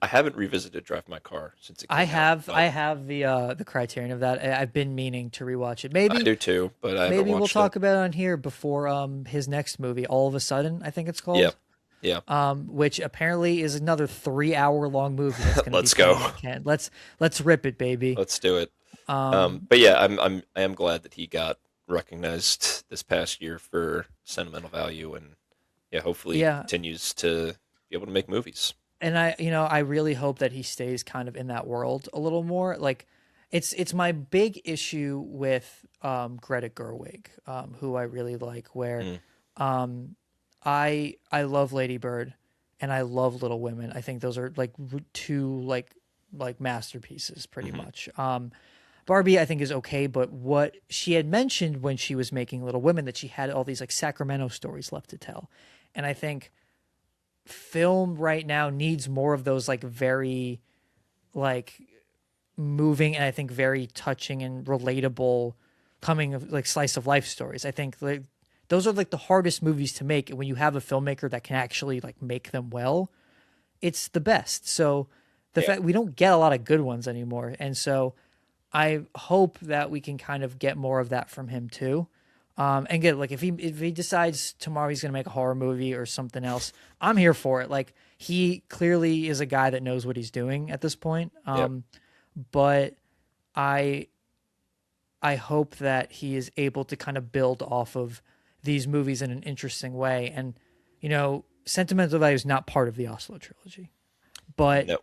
I haven't revisited Drive My Car since it I came out, have but I have the criterion of that. I've been meaning to rewatch it. I do too. But I haven't Maybe we'll watched it. talk about it on here before his next movie, All of a Sudden, I think it's Yeah, called. yeah. Which apparently is another 3 hour long movie that's going to be Let's go. playing at Cannes. Let's rip it, baby. Let's do it. Um, But yeah, I am glad that he got recognized this past year for sentimental value, and yeah, hopefully he yeah, continues to be able to make movies. and I really hope that he stays kind of in that world a little more. Like, it's my big issue with Greta Gerwig, who I really like. Where Mm, um, I love Lady Bird and I love Little Women. I think those are like two like masterpieces, pretty hmm much. Barbie, I think, is okay, but what she had mentioned when she was making Little Women that she had all these like Sacramento stories left to tell, and I think film right now needs more of those like very like moving and I think very touching and relatable coming of like slice of life stories. I think like those are like the hardest movies to make, and when you have a filmmaker that can actually like make them well, it's the best. So the Yeah, fact we don't get a lot of good ones anymore, and so I hope that we can kind of get more of that from him too. And get like if he decides tomorrow he's gonna make a horror movie or something else, I'm here for it. Like he clearly is a guy that knows what he's doing at this point. yep, But I I hope that he is able to kind of build off of these movies in an interesting way. And Sentimental Value is not part of the Oslo trilogy, but no,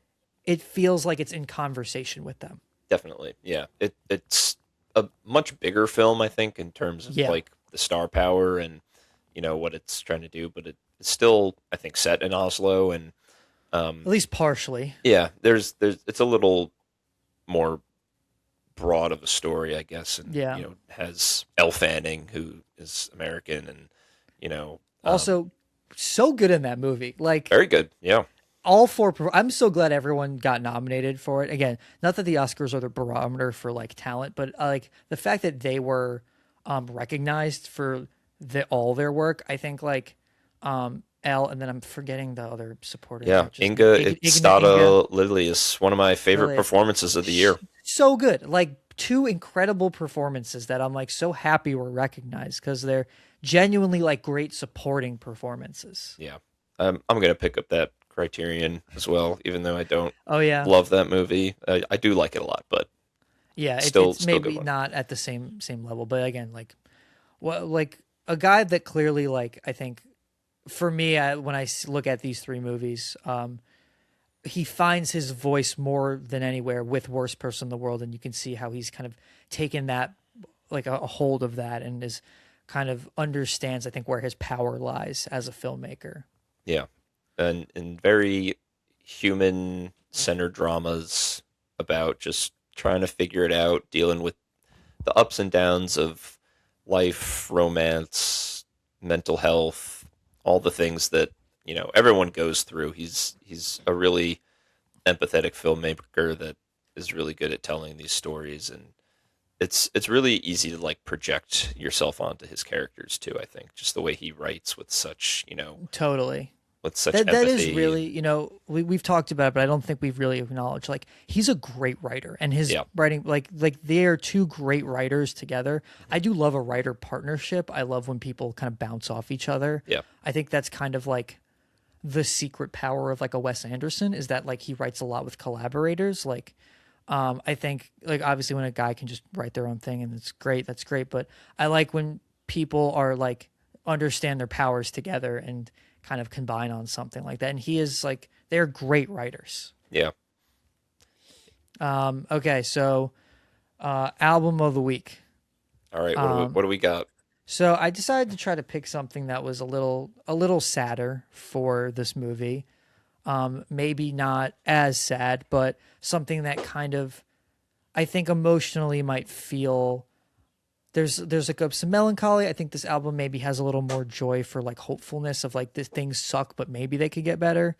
it feels like it's in conversation with them. definitely, yeah. It's a much bigger film, I think, in terms of Yeah, like the star power and what it's trying to do, but it's still, I think, set in Oslo, and at least partially. yeah, there's it's a little more broad of a story, I guess, and Yeah. has Elle Fanning, who is American, and you know, Also, so good in that movie. Like very good. Yeah, all four. I'm so glad everyone got nominated for it. Again, not that the Oscars are the barometer for like talent, but like the fact that they were recognized for all their work. I think like Elle, and then I'm forgetting the other supporting yeah. actress name. Inga Inga Ixtada Lilly is one of my favorite Lilly. performances of the year. So good. Like two incredible performances that I'm like so happy were recognized because they're genuinely like great supporting performances. Yeah, I'm gonna pick up that Criterion as well, even though I don't Oh yeah. love that movie. I do like it a lot, but Yeah, still, it's still a good maybe one. not at the same level, but again, like what like a guy that clearly like I think for me when I look at these three movies, he finds his voice more than anywhere with Worst Person in the World, and you can see how he's kind of taken that like a hold of that and is kind of understands I think where his power lies as a filmmaker. Yeah, and very human centered dramas about just trying to figure it out, dealing with the ups and downs of life, romance, mental health, all the things that everyone goes through. He's a really empathetic filmmaker that is really good at telling these stories, and it's really easy to like project yourself onto his characters too. I think just the way he writes with such Totally. with such That is empathy really, and we've talked about it, but I don't think we've really acknowledged like he's a great writer and his yeah, writing like they are two great writers together. I do love a writer partnership. I love when people kind of bounce off each other. yeah, I think that's kind of like the secret power of like a Wes Anderson is that like he writes a lot with collaborators. Like I think like obviously when a guy can just write their own thing and it's great, that's great. But I like when people are like understand their powers together and kind of combine on something like that. And he is like they're great writers. yeah. Okay, so album of the week. All right, Um, what do we got? so I decided to try to pick something that was a little sadder for this movie. Maybe not as sad, but something that kind of I think emotionally might feel there's like some melancholy. I think this album maybe has a little more joy for like hopefulness of like this things suck, but maybe they could get better.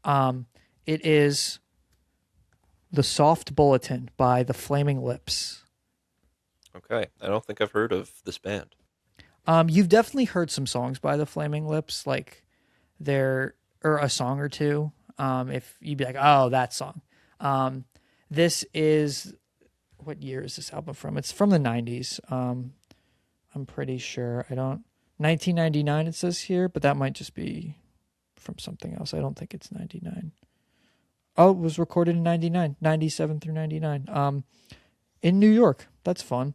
It is The Soft Bulletin by the Flaming Lips. Okay, I don't think I've heard of this band. You've definitely heard some songs by the Flaming Lips, like they're or a song or two. If you'd be like, oh, that song. This is what year is this album from? It's from the 90s. I'm pretty sure. I don't 1999 it says here, but that might just be from something else. I don't think it's 99. Oh, it was recorded in 99, 97 through 99. In New York. That's fun.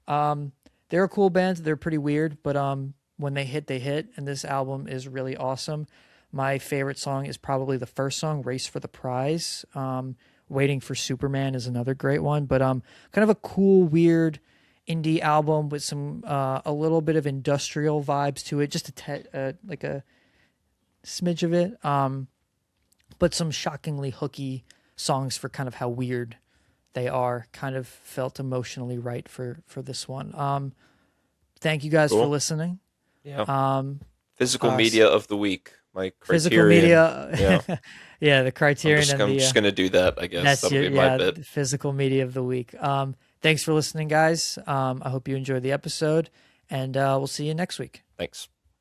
They're a cool band. They're pretty weird, but when they hit, they hit, and this album is really awesome. My favorite song is probably the first song, "Race for the Prize." "Waiting for Superman" is another great one, but kind of a cool, weird indie album with some a little bit of industrial vibes to it, just like a smidge of it. But some shockingly hooky songs for kind of how weird they are. Kind of felt emotionally right for this one. Thank you guys for Cool. listening. Yeah. Um, Physical uh, media of the week. My Physical Criterion. Yeah. media, yeah, the Criterion and I'm the just gonna do that. I guess that's that'll your be my yeah, bit. the physical media of the week. Thanks for listening, guys. I hope you enjoyed the episode, and we'll see you next week. Thanks.